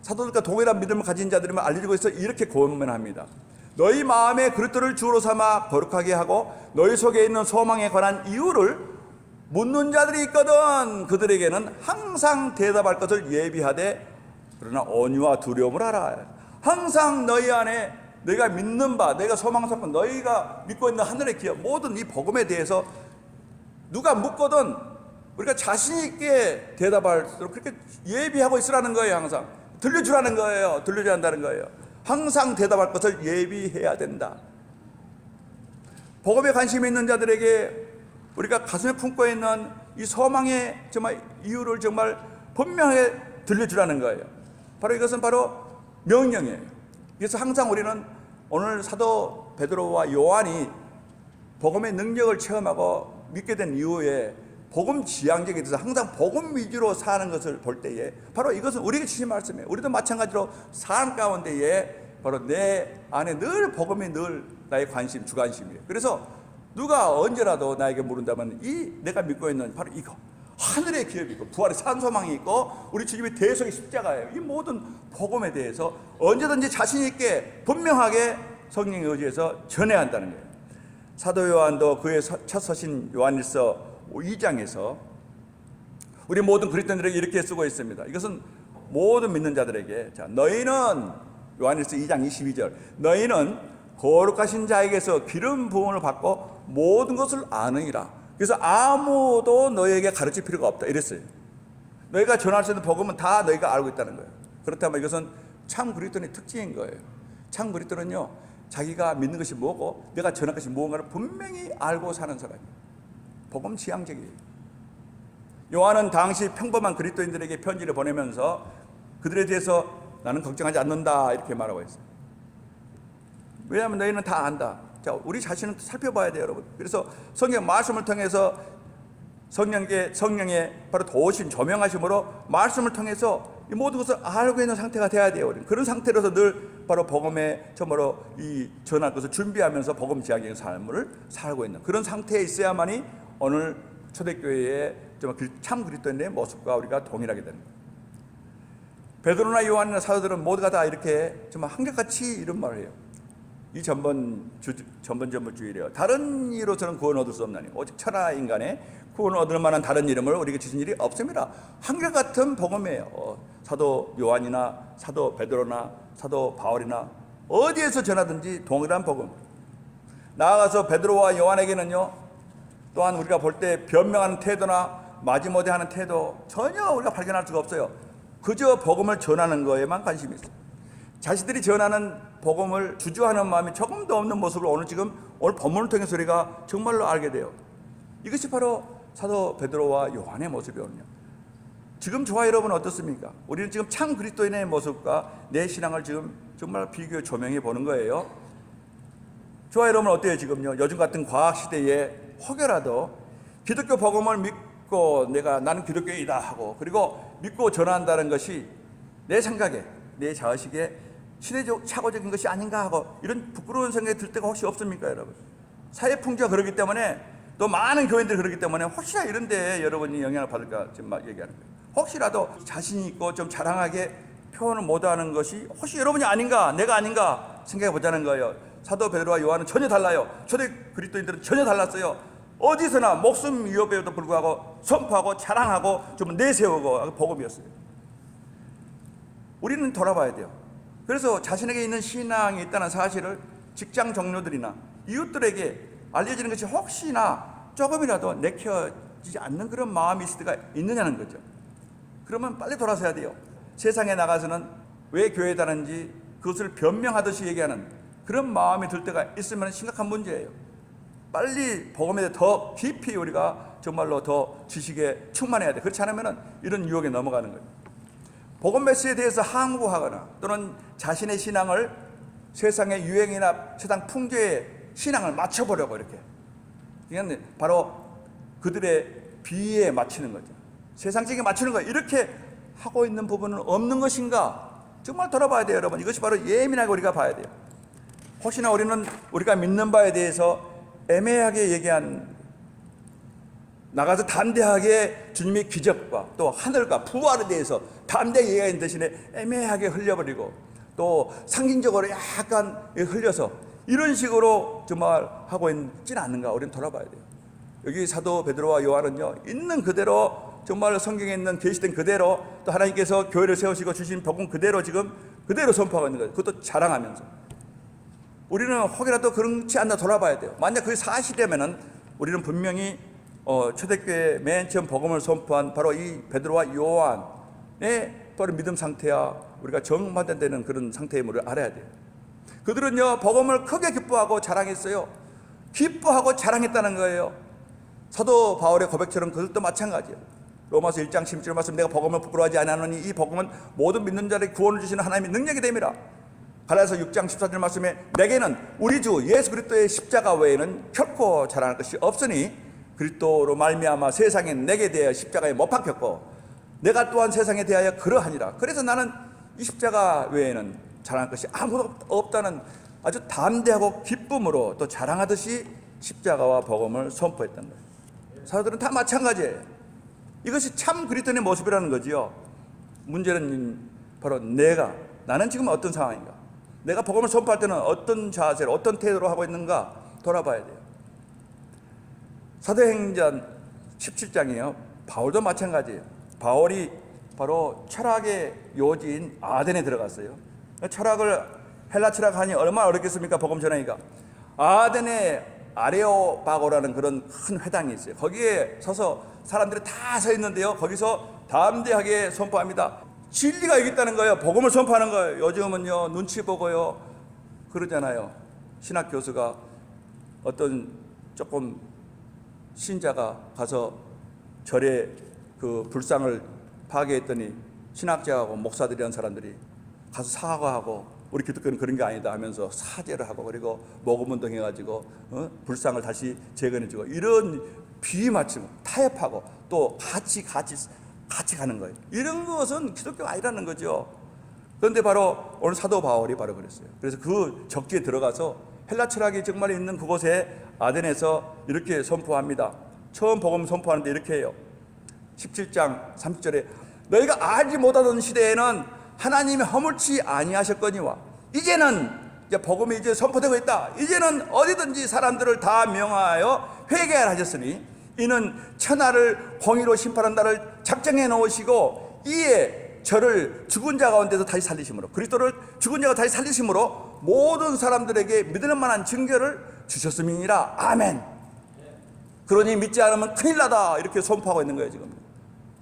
사도들과 동일한 믿음을 가진 자들임을 알려주고 있어 이렇게 고문합니다. 너희 마음에 그리스도를 주로 삼아 거룩하게 하고 너희 속에 있는 소망에 관한 이유를 묻는 자들이 있거든. 그들에게는 항상 대답할 것을 예비하되 그러나 온유와 두려움을 하라. 항상 너희 안에 너희가 믿는 바, 너희가 소망 삼고 너희가 믿고 있는 하늘의 기업, 모든 이 복음에 대해서 누가 묻거든 우리가 자신 있게 대답할 수 있도록 그렇게 예비하고 있으라는 거예요. 항상 들려주라는 거예요. 들려줘야 한다는 거예요. 항상 대답할 것을 예비해야 된다. 복음에 관심이 있는 자들에게 우리가 가슴에 품고 있는 이 소망의 정말 이유를 정말 분명하게 들려주라는 거예요. 바로 이것은 바로 명령이에요. 그래서 항상 우리는 오늘 사도 베드로와 요한이 복음의 능력을 체험하고 믿게 된 이후에 복음 지향적에 대해서 항상 복음 위주로 사는 것을 볼 때에 바로 이것은 우리에게 주신 말씀이에요. 우리도 마찬가지로 사는 가운데에 바로 내 안에 늘 복음이 늘 나의 관심, 주관심이에요. 그래서 누가 언제라도 나에게 물은다면 이 내가 믿고 있는 바로 이거 하늘의 기업이 있고 부활의 산소망이 있고 우리 주님의 대속의 십자가예요. 이 모든 복음에 대해서 언제든지 자신 있게 분명하게 성령에 의지해서 전해야 한다는 거예요. 사도 요한도 그의 첫 서신 요한일서 2장에서 우리 모든 그리스도인들에게 이렇게 쓰고 있습니다. 이것은 모든 믿는 자들에게 자, 너희는 요한일서 2장 22절 너희는 거룩하신 자에게서 기름 부음을 받고 모든 것을 아느니라. 그래서 아무도 너희에게 가르칠 필요가 없다 이랬어요. 너희가 전할 수 있는 복음은 다 너희가 알고 있다는 거예요. 그렇다면 이것은 참 그리스도인의 특징인 거예요. 참 그리스도는요 자기가 믿는 것이 뭐고 내가 전할 것이 무언가를 분명히 알고 사는 사람이에요. 복음 지향적이에요. 요한은 당시 평범한 그리스도인들에게 편지를 보내면서 그들에 대해서 나는 걱정하지 않는다 이렇게 말하고 있어요. 왜냐하면 너희는 다 안다. 자, 우리 자신은 살펴봐야 돼요, 여러분. 그래서 성경 말씀을 통해서 성령의 바로 도우신 조명하심으로 말씀을 통해서 이 모든 것을 알고 있는 상태가 돼야 돼요. 그런 상태로서 늘 바로 복음의 처음으로 이 전할 것을 준비하면서 복음 지향적인 삶을 살고 있는 그런 상태에 있어야만이 오늘 초대교회의 참 그리스도인의 모습과 우리가 동일하게 되는 거예요. 베드로나 요한이나 사도들은 모두가 다 이렇게 정말 한결같이 이런 말을 해요. 이 전번주의래요. 다른 이로서는 구원 얻을 수 없나니 오직 천하 인간의 구원을 얻을 만한 다른 이름을 우리에게 주신 일이 없습니다. 한결같은 복음이에요. 사도 요한이나 사도 베드로나 사도 바울이나 어디에서 전하든지 동일한 복음. 나아가서 베드로와 요한에게는요 또한 우리가 볼 때 변명하는 태도나 마지못해 하는 태도 전혀 우리가 발견할 수가 없어요. 그저 복음을 전하는 거에만 관심이 있어요. 자신들이 전하는 복음을 주저하는 마음이 조금도 없는 모습을 오늘 본문을 통해서 우리가 정말로 알게 돼요. 이것이 바로 사도 베드로와 요한의 모습이거든요. 지금 저와 여러분 어떻습니까? 우리는 지금 참 그리스도인의 모습과 내 신앙을 지금 정말 비교 조명해 보는 거예요. 저와 여러분 어때요? 지금요 요즘 같은 과학 시대에 혹여라도 기독교 복음을 믿고 나는 기독교인이다 하고 그리고 믿고 전한다는 것이 내 생각에 내 자의식에 시대적 착오적인 것이 아닌가 하고 이런 부끄러운 생각이 들 때가 혹시 없습니까, 여러분? 사회 풍조가 그렇기 때문에 또 많은 교인들이 그렇기 때문에 혹시나 이런데 여러분이 영향을 받을까 지금 막 얘기하는 거예요. 혹시라도 자신이 있고 좀 자랑하게 표현을 못하는 것이 혹시 여러분이 아닌가, 내가 아닌가 생각해 보자는 거예요. 사도 베드로와 요한은 전혀 달라요. 초대 그리스도인들은 전혀 달랐어요. 어디서나 목숨 위협에도 불구하고 선포하고 자랑하고 좀 내세우고 복음이었어요. 우리는 돌아봐야 돼요. 그래서 자신에게 있는 신앙이 있다는 사실을 직장 동료들이나 이웃들에게 알려지는 것이 혹시나 조금이라도 내켜지지 않는 그런 마음이 있을 때가 있느냐는 거죠. 그러면 빨리 돌아서야 돼요. 세상에 나가서는 왜 교회에 다니는지 그것을 변명하듯이 얘기하는 그런 마음이 들 때가 있으면 심각한 문제예요. 빨리 복음에 대해 더 깊이 우리가 정말로 더 지식에 충만해야 돼. 그렇지 않으면 이런 유혹에 넘어가는 거예요. 복음 메시지에 대해서 항구하거나 또는 자신의 신앙을 세상의 유행이나 세상 풍조의 신앙을 맞춰보려고 이렇게 그냥 바로 그들의 비에 맞추는 거죠. 세상적인 맞추는 거 이렇게 하고 있는 부분은 없는 것인가 정말 돌아봐야 돼요, 여러분. 이것이 바로 예민하게 우리가 봐야 돼요. 혹시나 우리가 믿는 바에 대해서 애매하게 얘기한 나가서 담대하게 주님의 기적과 또 하늘과 부활에 대해서 담대하게 얘기하는 대신에 애매하게 흘려버리고 또 상징적으로 약간 흘려서 이런 식으로 정말 하고 있지는 않는가 우리는 돌아봐야 돼요. 여기 사도 베드로와 요한은요 있는 그대로 정말 성경에 있는 계시된 그대로 또 하나님께서 교회를 세우시고 주신 복음 그대로 지금 그대로 선포하고 있는 거예요. 그것도 자랑하면서 우리는 혹이라도 그렇지 않나 돌아봐야 돼요. 만약 그게 사실이라면은 우리는 분명히 초대교회 맨 처음 복음을 선포한 바로 이 베드로와 요한의 바로 믿음 상태야 우리가 정반대되는 그런 상태임을 알아야 돼요. 그들은요 복음을 크게 기뻐하고 자랑했어요. 기뻐하고 자랑했다는 거예요. 사도 바울의 고백처럼 그들도 마찬가지예요. 로마서 1장 17절 말씀, 내가 복음을 부끄러워하지 아니하노니 이 복음은 모든 믿는 자에게 구원을 주시는 하나님의 능력이 됨이라. 갈라디아서 6장 14절 말씀에 내게는 우리 주 예수 그리스도의 십자가 외에는 결코 자랑할 것이 없으니 그리스도로 말미암아 세상에 내게 대하여 십자가에 못 박혔고 내가 또한 세상에 대하여 그러하니라. 그래서 나는 이 십자가 외에는 자랑할 것이 아무것도 없다는 아주 담대하고 기쁨으로 또 자랑하듯이 십자가와 복음을 선포했던 거예요. 사도들은 다 마찬가지예요. 이것이 참 그리스도인의 모습이라는 거지요. 문제는 바로 나는 지금 어떤 상황인가, 내가 복음을 선포할 때는 어떤 자세로 어떤 태도로 하고 있는가 돌아봐야 돼요. 사도행전 17장이에요. 바울도 마찬가지예요. 바울이 바로 철학의 요지인 아덴에 들어갔어요. 헬라 철학하니 얼마나 어렵겠습니까? 복음 전하기가. 아덴에 아레오바고라는 그런 큰 회당이 있어요. 거기에 서서 사람들이 다 서 있는데요, 거기서 담대하게 선포합니다. 진리가 여기 있다는 거예요. 복음을 선포하는 거예요. 요즘은요 눈치 보고요 그러잖아요. 신학 교수가 어떤 조금 신자가 가서 절에 그 불상을 파괴했더니 신학자하고 목사들이란 사람들이 가서 사과하고 우리 기독교는 그런 게 아니다 하면서 사죄를 하고 그리고 모금운동 해가지고 불상을 다시 재건해주고 이런 비맞춤 타협하고 또 같이 가는 거예요. 이런 것은 기독교가 아니라는 거죠. 그런데 바로 오늘 사도 바울이 바로 그랬어요. 그래서 그 적지에 들어가서 헬라 철학이 정말 있는 그곳에 아덴에서 이렇게 선포합니다. 처음 복음 선포하는데 이렇게 해요. 17장 30절에 너희가 알지 못하던 시대에는 하나님이 허물치 아니하셨거니와 이제는 이제 복음이 이제 선포되고 있다. 이제는 어디든지 사람들을 다 명하여 회개하라 하셨으니 이는 천하를 공의로 심판한 날을 작정해 놓으시고 이에 저를 죽은 자 가운데서 다시 살리심으로 그리스도를 죽은 자가 다시 살리심으로 모든 사람들에게 믿을 만한 증거를 주셨음이니라. 아멘. 그러니 믿지 않으면 큰일 나다 이렇게 선포하고 있는 거예요. 지금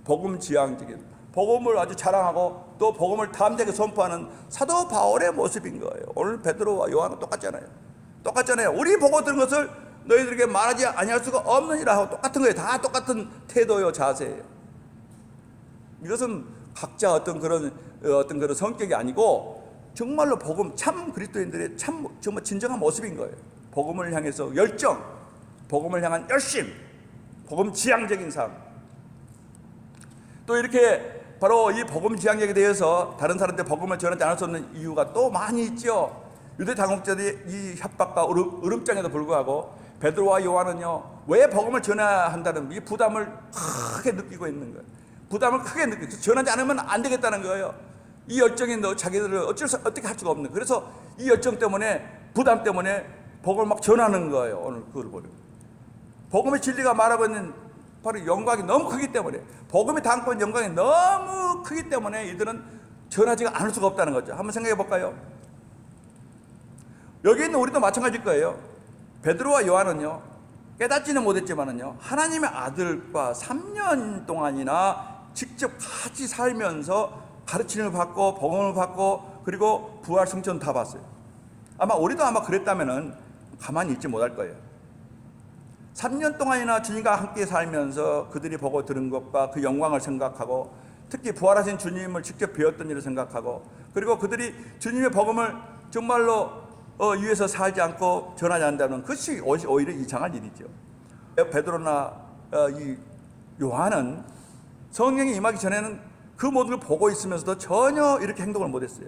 복음 지향적인 복음을 아주 자랑하고 또 복음을 담대하게 선포하는 사도 바울의 모습인 거예요. 오늘 베드로와 요한은 똑같잖아요. 우리 보고 들은 것을 너희들에게 말하지 아니할 수가 없느니라 하고 똑같은 거예요. 다 똑같은 태도요, 자세예요. 이것은 각자 어떤 그런 성격이 아니고 정말로 복음, 참 그리스도인들의 정말 진정한 모습인 거예요. 복음을 향해서 열정, 복음을 향한 열심, 복음 지향적인 삶. 또 이렇게 바로 이 복음 지향력에 대해서 다른 사람한테 복음을 전하지 않을 수 없는 이유가 또 많이 있죠. 유대 당국자들의 이 협박과 으름장에도 불구하고 베드로와 요한은요 왜 복음을 전해야 한다는 이 부담을 크게 느끼고 있는 거예요. 부담을 크게 느끼고 전하지 않으면 안 되겠다는 거예요. 이 열정이 자기들을 어떻게 할 수가 없는 거예요. 그래서 이 열정 때문에 부담 때문에 복음을 막 전하는 거예요. 오늘 그걸 보려고. 복음의 진리가 말하고 있는 바로 영광이 너무 크기 때문에 복음이 담고 있는 영광이 너무 크기 때문에 이들은 전하지가 않을 수가 없다는 거죠. 한번 생각해 볼까요? 여기 있는 우리도 마찬가지일 거예요. 베드로와 요한은요 깨닫지는 못했지만은요 하나님의 아들과 3년 동안이나 직접 같이 살면서 가르침을 받고 복음을 받고 그리고 부활 성천 다 봤어요. 아마 우리도 아마 그랬다면은 가만히 있지 못할 거예요. 3년 동안이나 주님과 함께 살면서 그들이 보고 들은 것과 그 영광을 생각하고 특히 부활하신 주님을 직접 배웠던 일을 생각하고 그리고 그들이 주님의 복음을 정말로 위해서 살지 않고 전하지 않는다면 그것이 오히려 이상한 일이죠. 베드로나 이 요한은 성령이 임하기 전에는 그 모든 걸 보고 있으면서도 전혀 이렇게 행동을 못했어요.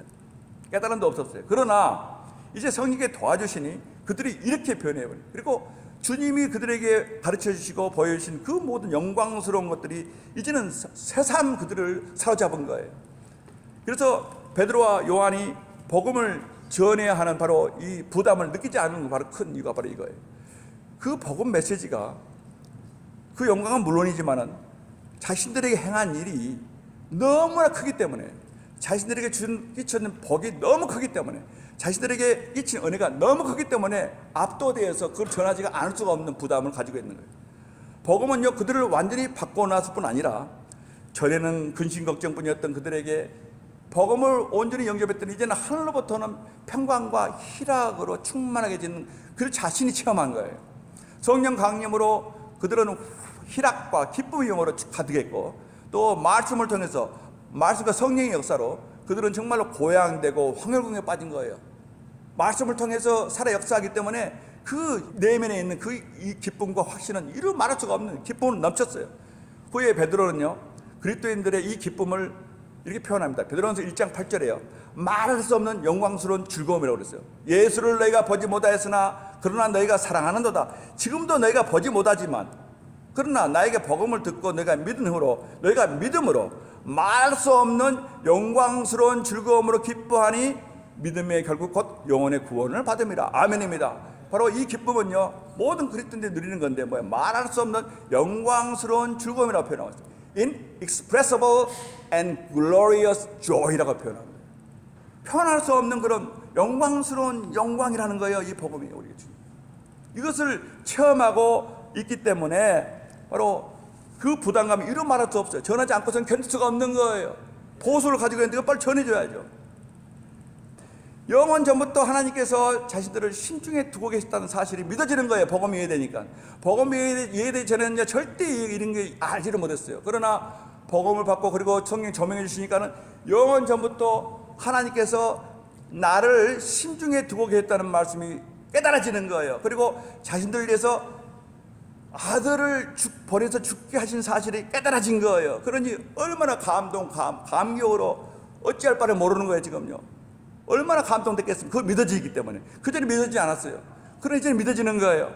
깨달음도 없었어요. 그러나 이제 성령이 도와주시니 그들이 이렇게 변해버려요. 그리고 주님이 그들에게 가르쳐 주시고 보여주신 그 모든 영광스러운 것들이 이제는 새삼 그들을 사로잡은 거예요. 그래서 베드로와 요한이 복음을 전해야 하는 바로 이 부담을 느끼지 않는 바로 큰 이유가 바로 이거예요. 그 복음 메시지가 그 영광은 물론이지만은 자신들에게 행한 일이 너무나 크기 때문에 자신들에게 끼치는 복이 너무 크기 때문에 자신들에게 끼친 은혜가 너무 크기 때문에 압도되어서 그걸 전하지가 않을 수가 없는 부담을 가지고 있는 거예요. 복음은요 그들을 완전히 바꿔놨을 뿐 아니라 전에는 근심 걱정뿐이었던 그들에게 복음을 온전히 영접했더니 이제는 하늘로부터는 평강과 희락으로 충만하게 지는 그 자신이 체험한 거예요. 성령 강림으로 그들은 희락과 기쁨의 영으로 가득했고, 또 말씀을 통해서 말씀과 성령의 역사로 그들은 정말로 고향되고 황홀궁에 빠진 거예요. 말씀을 통해서 살아 역사하기 때문에 그 내면에 있는 그 이 기쁨과 확신은 이루 말할 수가 없는 기쁨을 넘쳤어요. 후에 베드로는요, 그리스도인들의 이 기쁨을 이렇게 표현합니다. 베드로전서 1장 8절에요. 말할 수 없는 영광스러운 즐거움이라고 그랬어요. 예수를 너희가 보지 못하였으나 그러나 너희가 사랑하는도다. 지금도 너희가 보지 못하지만 그러나 나에게 복음을 듣고 너희가 믿음으로 말할 수 없는 영광스러운 즐거움으로 기뻐하니 믿음의 결국 곧 영혼의 구원을 받음이라. 아멘입니다. 바로 이 기쁨은요, 모든 그리스도인들이 누리는 건데 뭐예요? 말할 수 없는 영광스러운 즐거움이라고 표현하고 있어요. Inexpressible and glorious joy라고 표현합니다. 표현할 수 없는 그런 영광스러운 영광이라는 거예요. 이 복음이 우리 주님. 이것을 체험하고 있기 때문에 바로 그 부담감이 이루 말할 수 없어요. 전하지 않고서는 견딜 수가 없는 거예요. 보수를 가지고 있는데 빨리 전해줘야죠. 영원 전부터 하나님께서 자신들을 신중에 두고 계셨다는 사실이 믿어지는 거예요. 복음이 이해되니까. 복음이 이해되기 전에는 절대 이런 게 알지를 못했어요. 그러나 복음을 받고 그리고 성령 조명해 주시니까는 영원 전부터 하나님께서 나를 신중에 두고 계셨다는 말씀이 깨달아지는 거예요. 그리고 자신들 위해서 아들을 버려서 죽게 하신 사실이 깨달아진 거예요. 그러니 얼마나 감격으로 어찌할 바를 모르는 거예요. 지금요. 얼마나 감동됐겠습니까? 그걸 믿어지기 때문에. 그전에 믿어지지 않았어요. 그러나 이제는 믿어지는 거예요.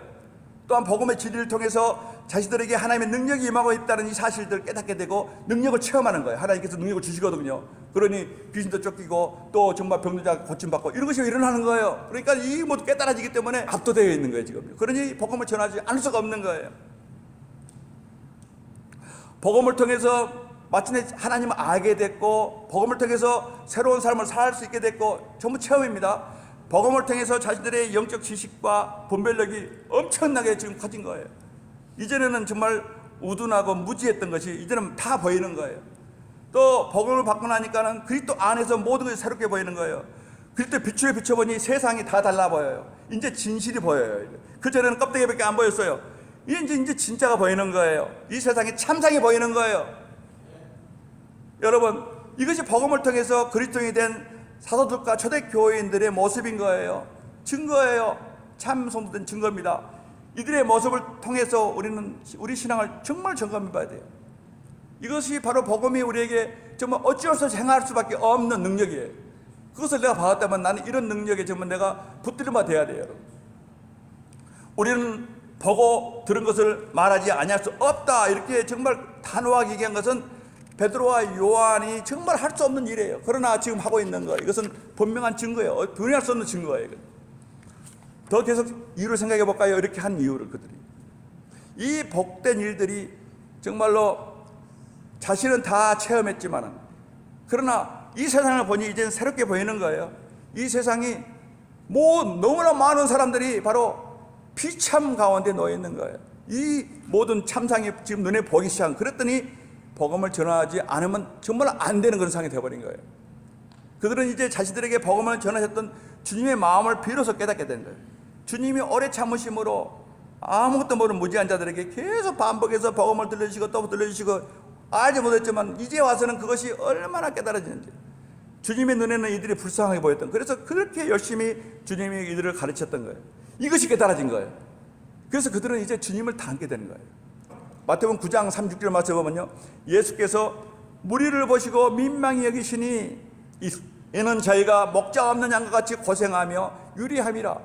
또한 복음의 진리를 통해서 자신들에게 하나님의 능력이 임하고 있다는 이 사실들을 깨닫게 되고 능력을 체험하는 거예요. 하나님께서 능력을 주시거든요. 그러니 귀신도 쫓기고 또 정말 병자가 고침받고 이런 것이 일어나는 거예요. 그러니까 이 모두 깨달아지기 때문에 압도되어 있는 거예요. 지금. 그러니 복음을 전하지 않을 수가 없는 거예요. 복음을 통해서 마침내 하나님을 알게 됐고, 복음을 통해서 새로운 삶을 살 수 있게 됐고, 전부 체험입니다. 복음을 통해서 자신들의 영적 지식과 분별력이 엄청나게 지금 커진 거예요. 이전에는 정말 우둔하고 무지했던 것이 이제는 다 보이는 거예요. 또 복음을 받고 나니까는 그리스도 안에서 모든 것이 새롭게 보이는 거예요. 그리스도 빛으로 비춰보니 세상이 다 달라 보여요. 이제 진실이 보여요. 그전에는 껍데기밖에 안 보였어요. 이제 진짜가 보이는 거예요. 이 세상에 참상이 보이는 거예요. 여러분, 이것이 복음을 통해서 그리스도인이 된 사도들과 초대교회인들의 모습인 거예요. 증거예요. 참 성도된 증거입니다. 이들의 모습을 통해서 우리는 우리 신앙을 정말 점검해 봐야 돼요. 이것이 바로 복음이 우리에게 정말 어찌할 수 없이 행할 수밖에 없는 능력이에요. 그것을 내가 받았다면 나는 이런 능력에 정말 내가 붙들려 돼야 돼요. 여러분. 우리는 보고 들은 것을 말하지 아니할 수 없다, 이렇게 정말 단호하게 얘기한 것은 베드로와 요한이 정말 할 수 없는 일이에요. 그러나 지금 하고 있는 거, 이것은 분명한 증거예요. 부인할 수 없는 증거예요. 더 계속 이유를 생각해 볼까요? 이렇게 한 이유를 그들이, 이 복된 일들이 정말로 자신은 다 체험했지만은, 그러나 이 세상을 보니 이제는 새롭게 보이는 거예요. 이 세상이 너무나 많은 사람들이 바로 비참 가운데 놓여 있는 거예요. 이 모든 참상이 지금 눈에 보기 시작한. 그랬더니 복음을 전하지 않으면 정말 안 되는 그런 상황이 되어버린 거예요. 그들은 이제 자신들에게 복음을 전하셨던 주님의 마음을 비로소 깨닫게 된 거예요. 주님이 오래 참으심으로 아무것도 모르는 무지한 자들에게 계속 반복해서 복음을 들려주시고 또 들려주시고 알지 못했지만 이제 와서는 그것이 얼마나 깨달아지는지, 주님의 눈에는 이들이 불쌍하게 보였던, 그래서 그렇게 열심히 주님이 이들을 가르쳤던 거예요. 이것이 깨달아진 거예요. 그래서 그들은 이제 주님을 닮게 되는 거예요. 마태복음 9장 36절 말씀 보면요, 예수께서 무리를 보시고 민망히 여기시니 이는 저희가 목자 없는 양과 같이 고생하며 유리함이라.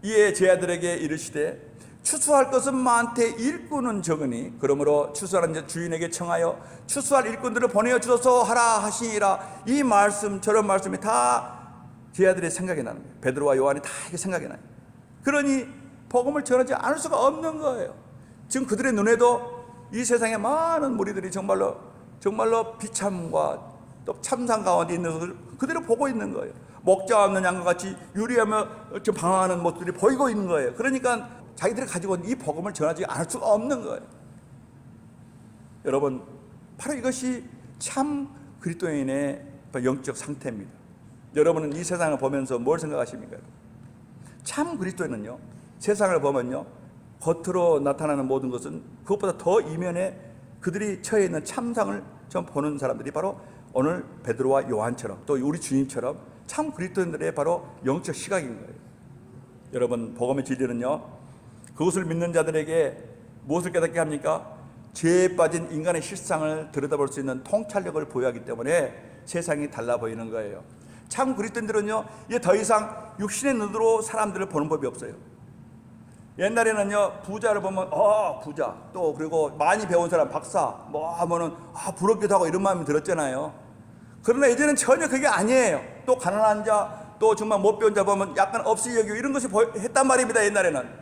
이에 제 아들에게 이르시되 추수할 것은 많되 일꾼은 적으니 그러므로 추수하는 주인에게 청하여 추수할 일꾼들을 보내어 주소서 하라 하시니라. 이 말씀, 저런 말씀이 다 제 아들의 생각이 나는 거예요. 베드로와 요한이 다 이게 생각이 나요. 그러니 복음을 전하지 않을 수가 없는 거예요. 지금 그들의 눈에도 이 세상에 많은 무리들이 정말로 비참과 또 참상 가운데 있는 것을 그대로 보고 있는 거예요. 목자 없는 양과 같이 유리하며 좀 방황하는 모습들이 보이고 있는 거예요. 그러니까 자기들이 가지고 있는 이 복음을 전하지 않을 수가 없는 거예요. 여러분, 바로 이것이 참 그리스도인의 영적 상태입니다. 여러분은 이 세상을 보면서 뭘 생각하십니까? 참 그리스도인은요, 세상을 보면요, 겉으로 나타나는 모든 것은 그것보다 더 이면에 그들이 처해 있는 참상을 좀 보는 사람들이 바로 오늘 베드로와 요한처럼 또 우리 주님처럼 참 그리스도인들의 바로 영적 시각인 거예요. 여러분, 복음의 진리는요, 그것을 믿는 자들에게 무엇을 깨닫게 합니까? 죄에 빠진 인간의 실상을 들여다볼 수 있는 통찰력을 보유하기 때문에 세상이 달라 보이는 거예요. 참 그리스도인들은요, 이제 더 이상 육신의 눈으로 사람들을 보는 법이 없어요. 옛날에는요, 부자를 보면 부자, 또 그리고 많이 배운 사람 박사 뭐 하면은 부럽기도 하고 이런 마음이 들었잖아요. 그러나 이제는 전혀 그게 아니에요. 또 가난한 자, 또 정말 못 배운 자 보면 약간 없이 여기고 이런 것이 했단 말입니다, 옛날에는.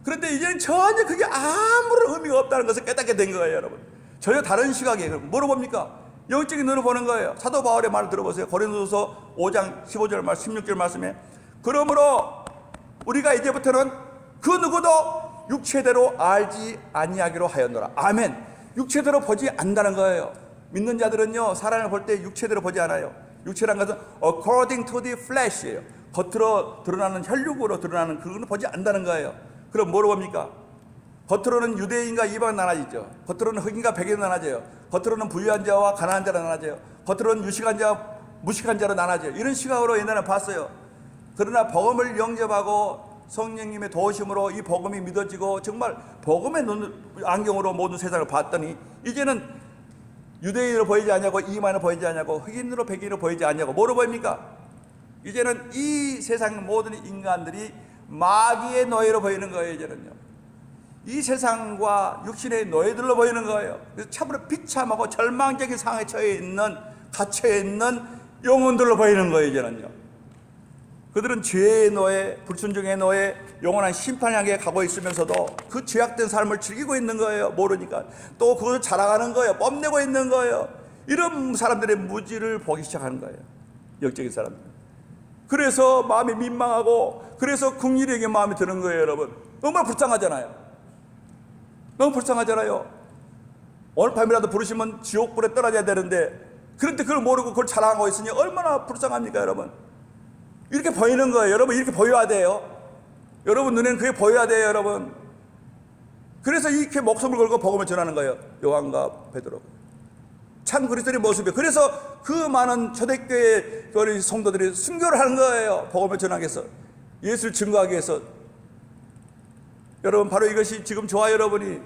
그런데 이제는 전혀 그게 아무런 의미가 없다는 것을 깨닫게 된 거예요, 여러분. 전혀 다른 시각이에요. 뭐로 봅니까? 영적인 눈으로 보는 거예요. 사도 바울의 말을 들어보세요. 고린도서 5장 15절 말 16절 말씀에, 그러므로 우리가 이제부터는 그 누구도 육체대로 알지 아니하기로 하였노라. 아멘. 육체대로 보지 않는다는 거예요. 믿는 자들은요, 사람을 볼 때 육체대로 보지 않아요. 육체란 것은 according to the flesh예요. 겉으로 드러나는, 혈육으로 드러나는 그거는 보지 않는다는 거예요. 그럼 뭐로 봅니까? 겉으로는 유대인과 이방인 나눠지죠. 겉으로는 흑인과 백인으로 나눠져요. 겉으로는 부유한 자와 가난한 자로 나눠져요. 겉으로는 유식한 자와 무식한 자로 나눠져요. 이런 시각으로 옛날에 봤어요. 그러나 복음을 영접하고 성령님의 도우심으로 이 복음이 믿어지고 정말 복음의 안경으로 모든 세상을 봤더니 이제는 유대인으로 보이지 않냐고, 이방인으로 보이지 않냐고, 흑인으로 백인으로 보이지 않냐고, 뭐로 보입니까? 이제는 이 세상 모든 인간들이 마귀의 노예로 보이는 거예요. 이제는요, 이 세상과 육신의 노예들로 보이는 거예요. 그래서 참으로 비참하고 절망적인 상황에 처해 있는, 갇혀 있는 영혼들로 보이는 거예요. 이제는요, 그들은 죄의 노예, 불순종의 노예, 영원한 심판 향해 가고 있으면서도 그 죄악된 삶을 즐기고 있는 거예요. 모르니까. 또 그것을 자랑하는 거예요. 뽐내고 있는 거예요. 이런 사람들의 무지를 보기 시작하는 거예요, 영적인 사람들. 그래서 마음이 민망하고, 그래서 긍휼하게 마음이 드는 거예요. 여러분, 너무나 불쌍하잖아요. 너무 불쌍하잖아요. 오늘 밤이라도 부르시면 지옥불에 떨어져야 되는데, 그런데 그걸 모르고 그걸 자랑하고 있으니 얼마나 불쌍합니까, 여러분? 이렇게 보이는 거예요. 여러분, 이렇게 보여야 돼요. 여러분 눈에는 그게 보여야 돼요, 여러분. 그래서 이렇게 목숨을 걸고 복음을 전하는 거예요, 요한과 베드로. 참 그리스도의 모습이에요. 그래서 그 많은 초대교회 성도들이 순교를 하는 거예요, 복음을 전하기 위해서, 예수를 증거하기 위해서. 여러분, 바로 이것이 지금 저와 여러분이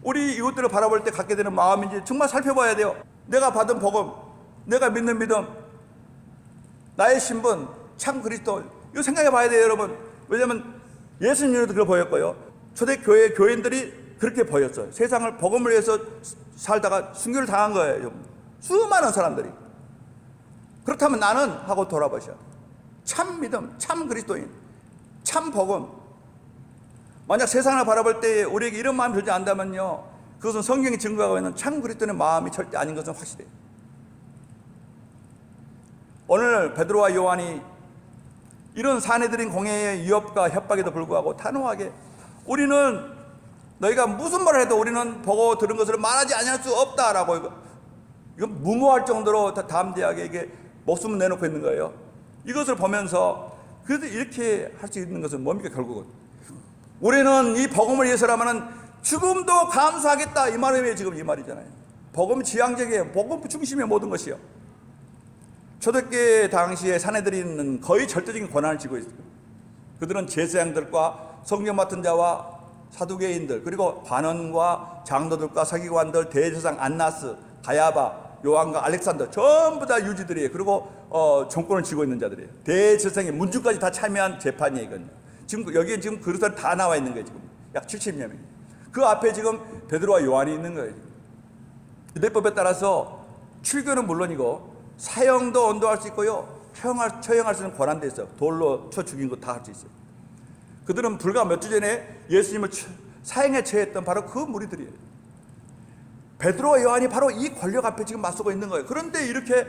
우리 이웃들을 바라볼 때 갖게 되는 마음인지 정말 살펴봐야 돼요. 내가 받은 복음, 내가 믿는 믿음, 나의 신분, 참 그리스도, 이거 생각해 봐야 돼요, 여러분. 왜냐하면 예수님도 그걸 보였고요, 초대교회 교인들이 그렇게 보였어요. 세상을 복음을 위해서 살다가 순교를 당한 거예요, 수많은 사람들이. 그렇다면 나는 하고 돌아보셔. 참 믿음, 참 그리스도인, 참 복음. 만약 세상을 바라볼 때 우리에게 이런 마음이 들지 않다면요, 그것은 성경이 증거하고 있는 참 그리스도인의 마음이 절대 아닌 것은 확실해요. 오늘 베드로와 요한이 이런 사내들인 공회의 위협과 협박에도 불구하고 단호하게, 우리는 너희가 무슨 말을 해도 우리는 보고 들은 것을 말하지 아니할 수 없다라고, 이건 무모할 정도로 담대하게 이게 목숨을 내놓고 있는 거예요. 이것을 보면서 그래도 이렇게 할 수 있는 것은 뭡니까? 결국은 우리는 이 복음을 위해서라면은 죽음도 감수하겠다, 이 말이 지금 이 말이잖아요. 복음 지향적이에요. 복음 중심의 모든 것이요. 초대교회 당시에 사내들이는 거의 절대적인 권한을 쥐고 있어요. 그들은 제사장들과 성경 맡은 자와 사두개인들, 그리고 관원과 장로들과 서기관들, 대제사장 안나스, 가야바, 요한과 알렉산더, 전부 다 유지들이에요. 그리고 정권을 쥐고 있는 자들이에요. 대제사장의 문주까지 다 참여한 재판이에요, 이건. 지금 여기에 지금 그릇들 다 나와 있는 거예요. 지금 약 70여 명. 그 앞에 지금 베드로와 요한이 있는 거예요. 율법에 따라서 출교는 물론이고 사형도 언도할 수 있고요, 처형할 수 있는 권한도 있어요. 돌로 쳐 죽인 거 다 할 수 있어요. 그들은 불과 몇 주 전에 예수님을 사형에 처했던 바로 그 무리들이에요. 베드로와 요한이 바로 이 권력 앞에 지금 맞서고 있는 거예요. 그런데 이렇게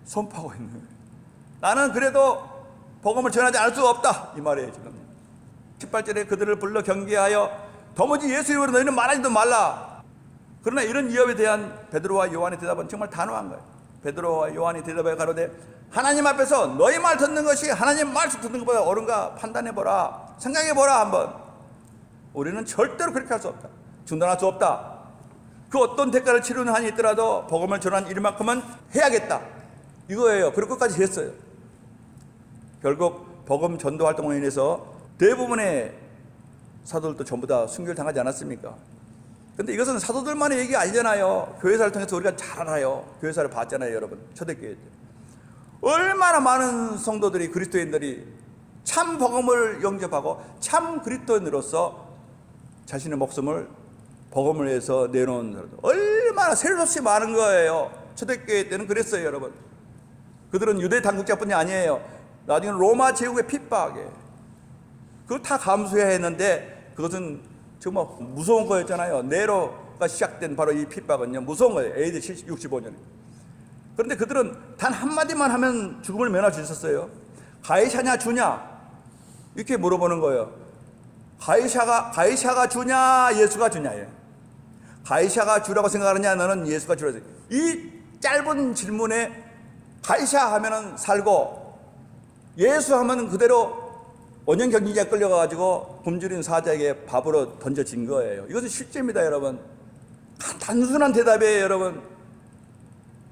선포하고 있는 거예요. 나는 그래도 복음을 전하지 않을 수 없다, 이 말이에요. 지금 18절에 그들을 불러 경계하여 도무지 예수 이름으로 너희는 말하지도 말라. 그러나 이런 위협에 대한 베드로와 요한의 대답은 정말 단호한 거예요. 베드로와 요한이 대답하여 가로되 하나님 앞에서 너희 말 듣는 것이 하나님 말씀 듣는 것보다 옳은가 판단해보라, 생각해보라 한번. 우리는 절대로 그렇게 할 수 없다. 중단할 수 없다. 그 어떤 대가를 치르는 한이 있더라도 복음을 전한 일만큼은 해야겠다. 이거예요. 그리고 끝까지 했어요. 결국 복음 전도 활동으로 인해서 대부분의 사도들도 전부 다 순교를 당하지 않았습니까? 근데 이것은 사도들만의 얘기 아니잖아요. 교회사를 통해서 우리가 잘 알아요. 교회사를 봤잖아요, 여러분. 초대교회 때. 얼마나 많은 성도들이, 그리스도인들이 참 복음을 영접하고 참 그리스도인으로서 자신의 목숨을 복음을 위해서 내놓은 사람들 얼마나 셀없이 많은 거예요. 초대교회 때는 그랬어요, 여러분. 그들은 유대 당국자뿐이 아니에요. 나중에는 로마 제국의 핍박에 그걸 다 감수해야 했는데 그것은 정말 무서운 거였잖아요. 네로가 시작된 바로 이 핍박은요, 무서운 거예요. AD 65년에. 그런데 그들은 단 한마디만 하면 죽음을 면할 수 있었어요. 가이샤냐 주냐 이렇게 물어보는 거예요. 가이샤가 주냐 예수가 주냐예요. 가이샤가 주라고 생각하느냐 너는 예수가 주라고 생각하느냐. 이 짧은 질문에 가이샤 하면은 살고 예수 하면 그대로 원형 경기자에 끌려가가지고 굶주린 사자에게 밥으로 던져진 거예요. 이것은 실제입니다, 여러분. 단순한 대답이에요, 여러분.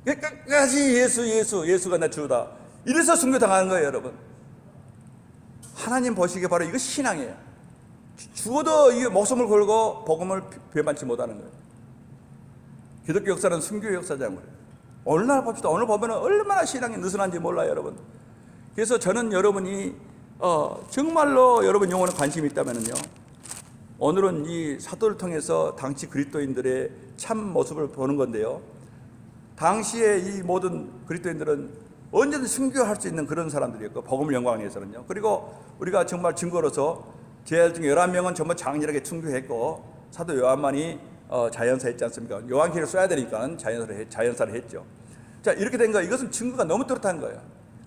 끝까지 예수가 나 주다. 이래서 순교당하는 거예요, 여러분. 하나님 보시기에 바로 이거 신앙이에요. 죽어도 이 목숨을 걸고 복음을 배반치 못하는 거예요. 기독교 역사는 순교의 역사잖아요. 오늘날 봅시다. 오늘 보면 얼마나 신앙이 느슨한지 몰라요, 여러분. 그래서 저는 여러분이 정말로 여러분 영혼에 관심이 있다면요, 오늘은 이 사도를 통해서 당시 그리스도인들의 참 모습을 보는 건데요. 당시에 이 모든 그리스도인들은 언제든 순교할 수 있는 그런 사람들이었고, 복음을 영광하기 위해서는요. 그리고 우리가 정말 증거로서 제자 중에 11명은 전부 장렬하게 순교했고, 사도 요한만이 자연사했지 않습니까? 요한기를 써야 되니까 자연사를 했죠. 자, 이렇게 된 거, 이것은 증거가 너무 뚜렷한 거예요.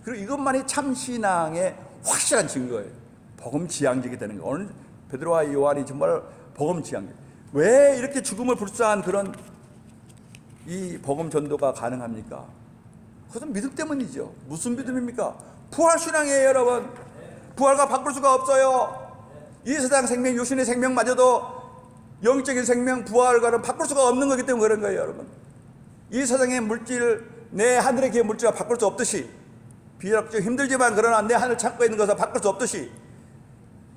그리고 이것만이 참 신앙의 확실한 증거예요. 복음 지향적이 되는 거. 오늘 베드로와 요한이 정말 복음 지향적. 왜 이렇게 죽음을 불사한 그런 이 복음 전도가 가능합니까? 그것은 믿음 때문이죠. 무슨 믿음입니까? 부활 신앙이에요, 여러분. 부활과 바꿀 수가 없어요. 이 세상 생명, 육신의 생명마저도 영적인 생명, 부활과는 바꿀 수가 없는 거기 때문에 그런 거예요, 여러분. 이 세상의 물질, 내 하늘의 그 물질과 바꿀 수 없듯이, 비록 힘들지만 그러나 내 하늘 찾고 있는 것을 바꿀 수 없듯이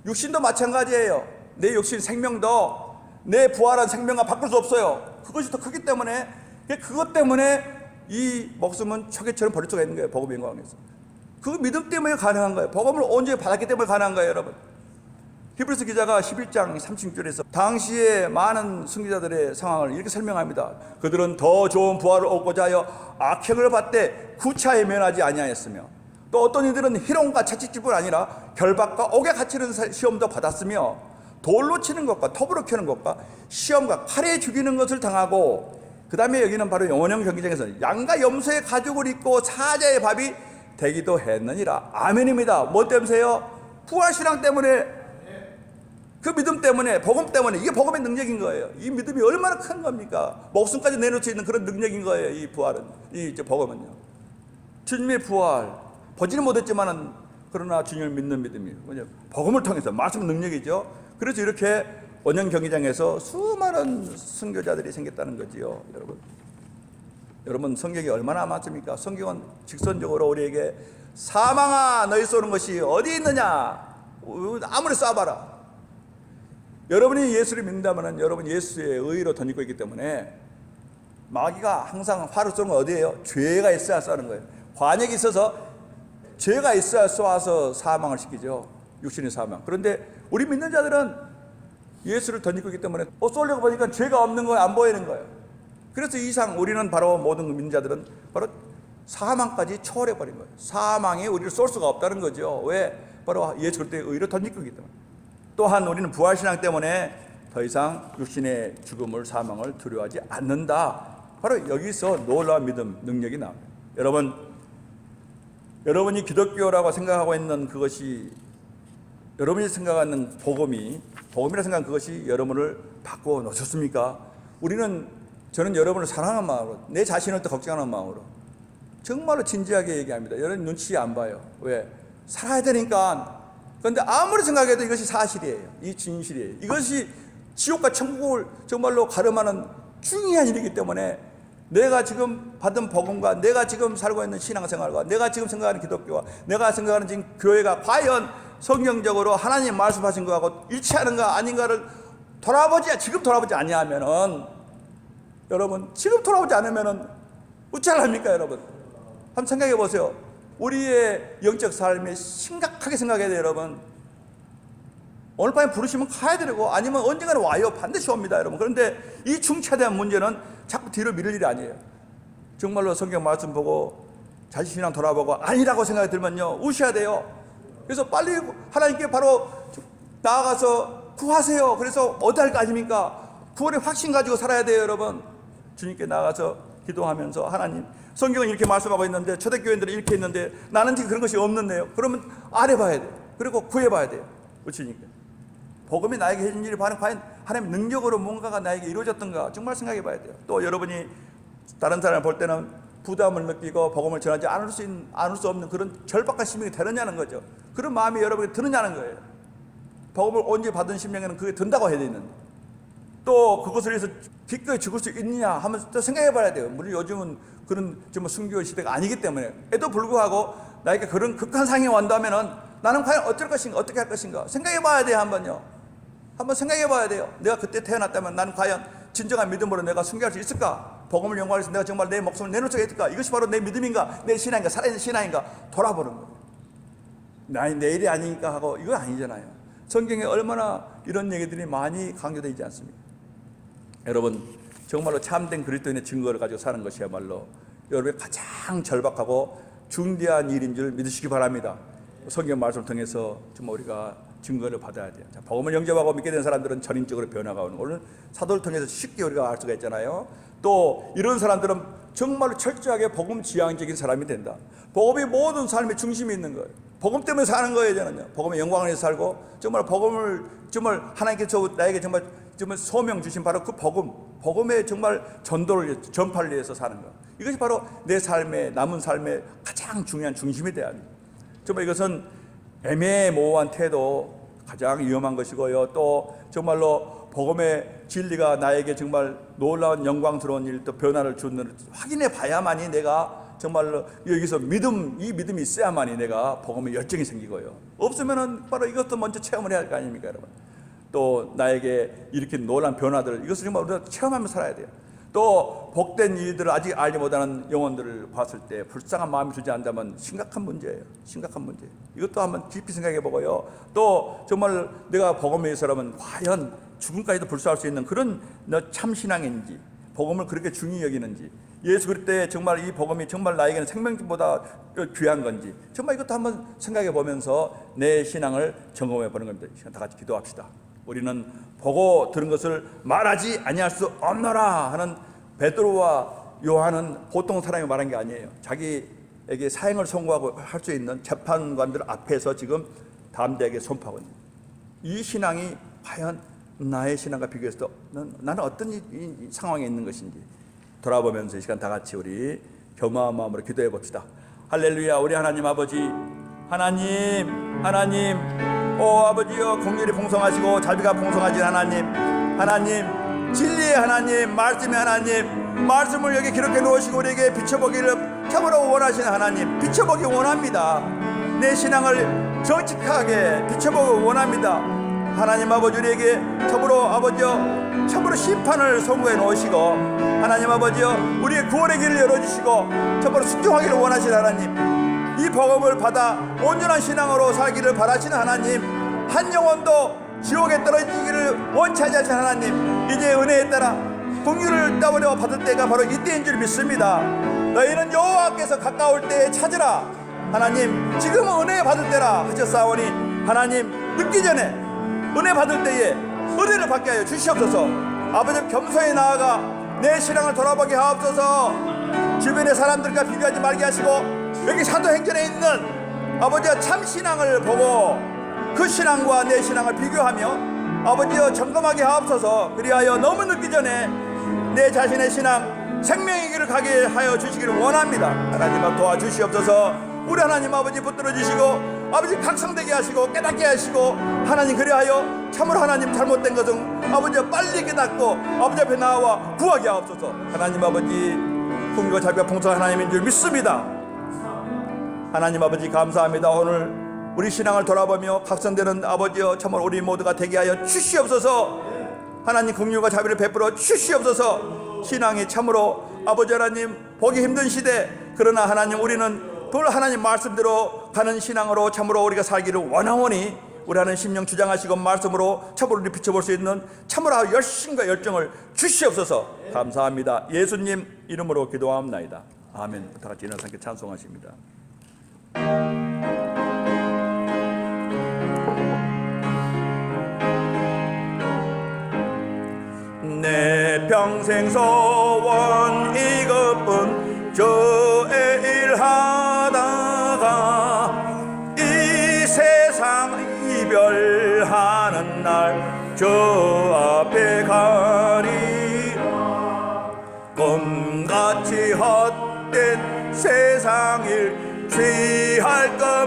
육신도 마찬가지예요. 내 육신 생명도 내 부활한 생명과 바꿀 수 없어요. 그것이 더 크기 때문에, 그것 때문에 이 목숨은 초계처럼 버릴 수가 있는 거예요. 복음의 영광에서. 그 믿음 때문에 가능한 거예요. 복음을 온전히 받았기 때문에 가능한 거예요, 여러분. 히브리서 기자가 11장 36절에서 당시에 많은 순교자들의 상황을 이렇게 설명합니다. 그들은 더 좋은 부활을 얻고자 하여 악행을 받되 구차에 면하지 아니하였으며, 또 어떤 이들은 희롱과 채찍질뿐 아니라 결박과 옥에 갇히는 시험도 받았으며, 돌로 치는 것과 톱으로 켜는 것과 시험과 칼에 죽이는 것을 당하고, 그 다음에 여기는 바로 원형 경기장에서 양과 염소의 가죽을 입고 사자의 밥이 되기도 했느니라. 아멘입니다. 뭐 때문에요? 부활신앙 때문에, 그 믿음 때문에, 복음 때문에. 이게 복음의 능력인 거예요. 이 믿음이 얼마나 큰 겁니까? 목숨까지 내놓을 수 있는 그런 능력인 거예요, 이 부활은, 이 복음은요. 주님의 부활 보지는 못했지만은, 그러나 주님을 믿는 믿음이 복음을 통해서, 말씀 능력이죠. 그래서 이렇게 원형 경기장에서 수많은 순교자들이 생겼다는 거지요, 여러분. 여러분, 성경이 얼마나 많습니까? 성경은 직선적으로 우리에게 사망아 너희 쏘는 것이 어디 있느냐, 아무리 쏴봐라. 여러분이 예수를 믿는다면 여러분 예수의 의로 덧입고 있기 때문에, 마귀가 항상 화를 쏘는 건 어디예요? 죄가 있어야 쏘는 거예요. 관역이 있어서 죄가 있어야 쏘아서 사망을 시키죠. 육신의 사망. 그런데 우리 믿는 자들은 예수를 덧입고 있기 때문에 쏘려고 보니까 죄가 없는 거예요. 안 보이는 거예요. 그래서 이상 우리는 바로 모든 믿는 자들은 바로 사망까지 초월해버린 거예요. 사망이 우리를 쏠 수가 없다는 거죠. 왜? 바로 예수 그리스도의 의로 덧입고 있기 때문에. 또한 우리는 부활신앙 때문에 더 이상 육신의 죽음을, 사망을 두려워하지 않는다. 바로 여기서 놀라운 믿음, 능력이 나옵니다. 여러분이 기독교라고 생각하고 있는 그것이, 여러분이 생각하는 복음이라 생각하는 그것이 여러분을 바꿔 놓으셨습니까? 저는 여러분을 사랑하는 마음으로, 내 자신을 또 걱정하는 마음으로 정말로 진지하게 얘기합니다. 여러분 눈치 안 봐요. 왜? 살아야 되니까. 그런데 아무리 생각해도 이것이 사실이에요. 이 진실이에요. 이것이 지옥과 천국을 정말로 가름하는 중요한 일이기 때문에 내가 지금 받은 복음과 내가 지금 살고 있는 신앙생활과 내가 지금 생각하는 기독교와 내가 생각하는 지금 교회가 과연 성경적으로 하나님 말씀하신 것하고 일치하는가 아닌가를 지금 돌아보지 아니하면은, 여러분 지금 돌아보지 않으면은 어찌할랍니까? 여러분 한번 생각해 보세요. 우리의 영적 삶에 심각하게 생각해야 돼요. 여러분 오늘 밤에 부르시면 가야 되고 아니면 언젠가는 와요. 반드시 옵니다, 여러분. 그런데 이 중차대한 문제는 자꾸 뒤로 미룰 일이 아니에요. 정말로 성경 말씀 보고 자신 신앙 돌아보고 아니라고 생각이 들면요, 우셔야 돼요. 그래서 빨리 하나님께 바로 나아가서 구하세요. 그래서 어디 할 거 아닙니까? 구원의 확신 가지고 살아야 돼요, 여러분. 주님께 나아가서 기도하면서, 하나님, 성경은 이렇게 말씀하고 있는데 초대교인들은 이렇게 했는데 나는 지금 그런 것이 없는데요. 그러면 알아봐야 돼요. 그리고 구해봐야 돼요. 주님께 복음이 나에게 해준 일이 과연 하나님 능력으로 뭔가가 나에게 이루어졌던가 정말 생각해 봐야 돼요. 또 여러분이 다른 사람을 볼 때는 부담을 느끼고 복음을 전하지 않을 수 없는 그런 절박한 심령이 되느냐는 거죠. 그런 마음이 여러분이 드느냐는 거예요. 복음을 온전히 받은 심령에는 그게 든다고 해야 되는데 또 그것을 위해서 기꺼이 죽을 수 있느냐 하면서 또 생각해 봐야 돼요. 물론 요즘은 그런 정말 순교 시대가 아니기 때문에 에도 불구하고 나에게 그런 극한 상황이 온다면은 나는 과연 어쩔 것인가, 어떻게 할 것인가 생각해 봐야 돼요. 한번 생각해 봐야 돼요. 내가 그때 태어났다면 나는 과연 진정한 믿음으로 내가 순교할 수 있을까? 복음을 연구하기 위해서 내가 정말 내 목숨을 내놓을 수가 있을까? 이것이 바로 내 믿음인가, 내 신앙인가, 살아있는 신앙인가 돌아보는 거예요. 내일이 아니니까 하고 이건 아니잖아요. 성경에 얼마나 이런 얘기들이 많이 강조되어 있지 않습니까? 여러분 정말로 참된 그리스도인의 증거를 가지고 사는 것이야말로 여러분의 가장 절박하고 중대한 일인 줄 믿으시기 바랍니다. 성경 말씀을 통해서 정말 우리가 증거를 받아야 돼요. 자, 복음을 영접하고 믿게 된 사람들은 전인적으로 변화가 오는, 오늘 사도를 통해서 쉽게 우리가 알 수가 있잖아요. 또 이런 사람들은 정말로 철저하게 복음 지향적인 사람이 된다. 복음이 모든 삶의 중심이 있는 거예요. 복음 때문에 사는 거예요. 저는요, 복음의 영광을 위해서 살고 정말 복음을 정말 하나님께서 나에게 정말 소명 주신 바로 그 복음의 정말 전도를, 전파를 위해서 사는 것. 이것이 바로 내 삶의, 남은 삶의 가장 중요한 중심이 돼야 합니다. 정말 이것은 애매모호한 태도 가장 위험한 것이고요. 또 정말로 복음의 진리가 나에게 정말 놀라운 영광스러운 일, 또 변화를 주는 확인해 봐야만이 내가 정말로 여기서 이 믿음이 있어야만이 내가 복음의 열정이 생기고요. 없으면은 바로 이것도 먼저 체험을 해야 할 거 아닙니까, 여러분? 또 나에게 일으킨 놀라운 변화들, 이것을 정말 우리가 체험하면서 살아야 돼요. 또 복된 일들을 아직 알지 못하는 영혼들을 봤을 때 불쌍한 마음이 들지 않는다면 심각한 문제예요. 심각한 문제. 이것도 한번 깊이 생각해 보고요. 또 정말 내가 복음에 의해서라면 과연 죽음까지도 불사할 수 있는 그런 참신앙인지, 복음을 그렇게 중히 여기는지, 예수 그리스도의 정말 이 복음이 정말 나에게는 생명보다 귀한 건지, 정말 이것도 한번 생각해 보면서 내 신앙을 점검해 보는 겁니다. 다 같이 기도합시다. 우리는 보고 들은 것을 말하지 아니할 수 없노라 하는 베드로와 요한은 보통 사람이 말한 게 아니에요. 자기에게 사형을 선고하고 할 수 있는 재판관들 앞에서 지금 담대하게 선포하고 있는, 이 신앙이 과연 나의 신앙과 비교해서 나는 어떤 이 상황에 있는 것인지 돌아보면서 이 시간 다 같이 우리 겸허한 마음으로 기도해 봅시다. 할렐루야. 우리 하나님 아버지, 하나님 오 아버지여, 공률이 풍성하시고 자비가 풍성하신 하나님, 진리의 하나님, 말씀의 하나님, 말씀을 여기 기록해 놓으시고 우리에게 비춰보기를 참으로 원하시는 하나님, 비춰보기 원합니다. 내 신앙을 정직하게 비춰보기 원합니다. 하나님 아버지, 우리에게 참으로 심판을 선고해 놓으시고, 하나님 아버지여, 우리의 구원의 길을 열어주시고 참으로 순종하기를 원하시는 하나님, 이 복음을 받아 온전한 신앙으로 살기를 바라시는 하나님, 한 영혼도 지옥에 떨어지기를 원치 않으시는 하나님, 이제 은혜에 따라 긍휼을 따르려 받을 때가 바로 이때인 줄 믿습니다. 너희는 여호와께서 가까울 때에 찾으라. 하나님, 지금은 은혜 받을 때라 하셨사오니, 하나님, 늦기 전에 은혜 받을 때에 은혜를 받게 하여 주시옵소서. 아버지, 겸손히 나아가 내 신앙을 돌아보게 하옵소서. 주변의 사람들과 비교하지 말게 하시고 여기 사도행전에 있는 아버지의 참 신앙을 보고 그 신앙과 내 신앙을 비교하며 아버지여 점검하게 하옵소서. 그리하여 너무 늦기 전에 내 자신의 신앙 생명의 길을 가게 하여 주시기를 원합니다. 하나님 앞 도와주시옵소서. 우리 하나님 아버지 붙들어 주시고 아버지 각성되게 하시고 깨닫게 하시고, 하나님 그리하여 참으로 하나님 잘못된 것은 아버지 빨리 깨닫고 아버지 앞에 나와 구하게 하옵소서. 하나님 아버지 긍휼과 자비와 풍성한 하나님인 줄 믿습니다. 하나님 아버지 감사합니다. 오늘 우리 신앙을 돌아보며 각성되는 아버지여 참으로 우리 모두가 되게 하여 주시옵소서. 하나님 긍휼과 자비를 베풀어 주시옵소서. 신앙이 참으로 아버지 하나님 보기 힘든 시대, 그러나 하나님 우리는 돌 하나님 말씀대로 가는 신앙으로 참으로 우리가 살기를 원하오니, 우리 하나님 심령 주장하시고 말씀으로 참으로 우리 비춰볼 수 있는 참으로 열심과 열정을 주시옵소서. 감사합니다. 예수님 이름으로 기도하옵나이다. 아멘. 다 같이 일어나서 함께 찬송하십니다. 내 평생 소원 이것뿐, 주의 일 하다가 이 세상 이별하는 날 주 앞에 가리라. 꿈같이 헛된 세상 일 취할 것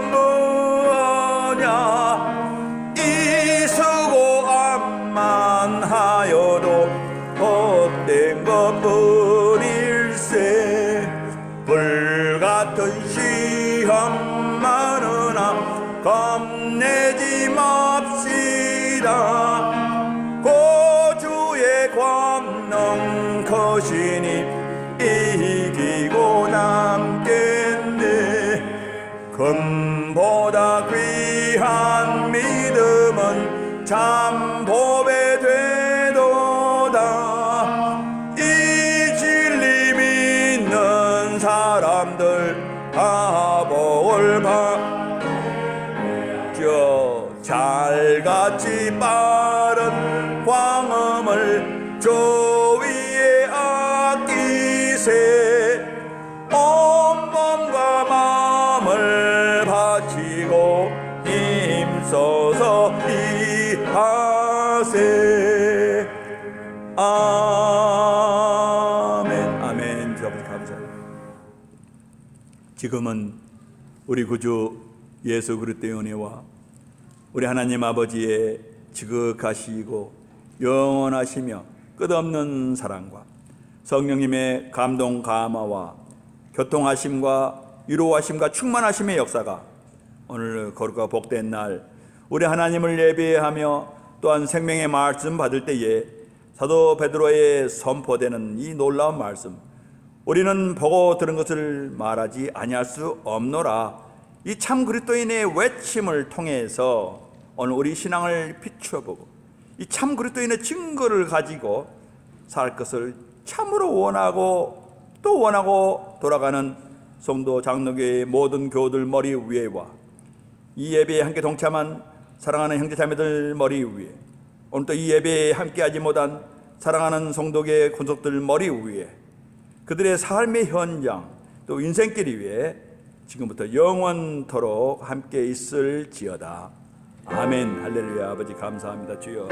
뭐냐. 이 수고함만 하여도 헛된 것뿐일세. 불같은 시험 많으나 겁내지 맙시다. 고주의 권능 크시니 이기고 남겠네. 금보다 귀한 믿음은 참 보배 되도다. 이 진리 믿는 사람들 아볼 받죠. 잘같이 빠른 광음을 주 위에 아끼세. 온 몸과 마음을 바치고 힘써서 이하세. 아멘. 아멘. 주 아버지 감사합니다. 지금은 우리 구주 예수 그리스도의 은혜와 우리 하나님 아버지의 지극하시고 영원하시며 끝없는 사랑과 성령님의 감동 감화와 교통하심과 위로하심과 충만하심의 역사가 오늘 거룩하고 복된 날 우리 하나님을 예배하며 또한 생명의 말씀 받을 때에 사도 베드로의 선포되는 이 놀라운 말씀, 우리는 보고 들은 것을 말하지 아니할 수 없노라. 이 참 그리스도인의 외침을 통해서 오늘 우리 신앙을 비춰보고 이 참 그리스도인의 증거를 가지고 살 것을 참으로 원하고 또 원하고 돌아가는 성도 장로교회의 모든 교우들 머리 위에와 이 예배에 함께 동참한 사랑하는 형제자매들 머리 위에, 오늘 또 이 예배에 함께하지 못한 사랑하는 성도교회 군속들 머리 위에, 그들의 삶의 현장 또 인생길 위에 지금부터 영원토록 함께 있을지어다. 아멘. 할렐루야. 아버지 감사합니다. 주여.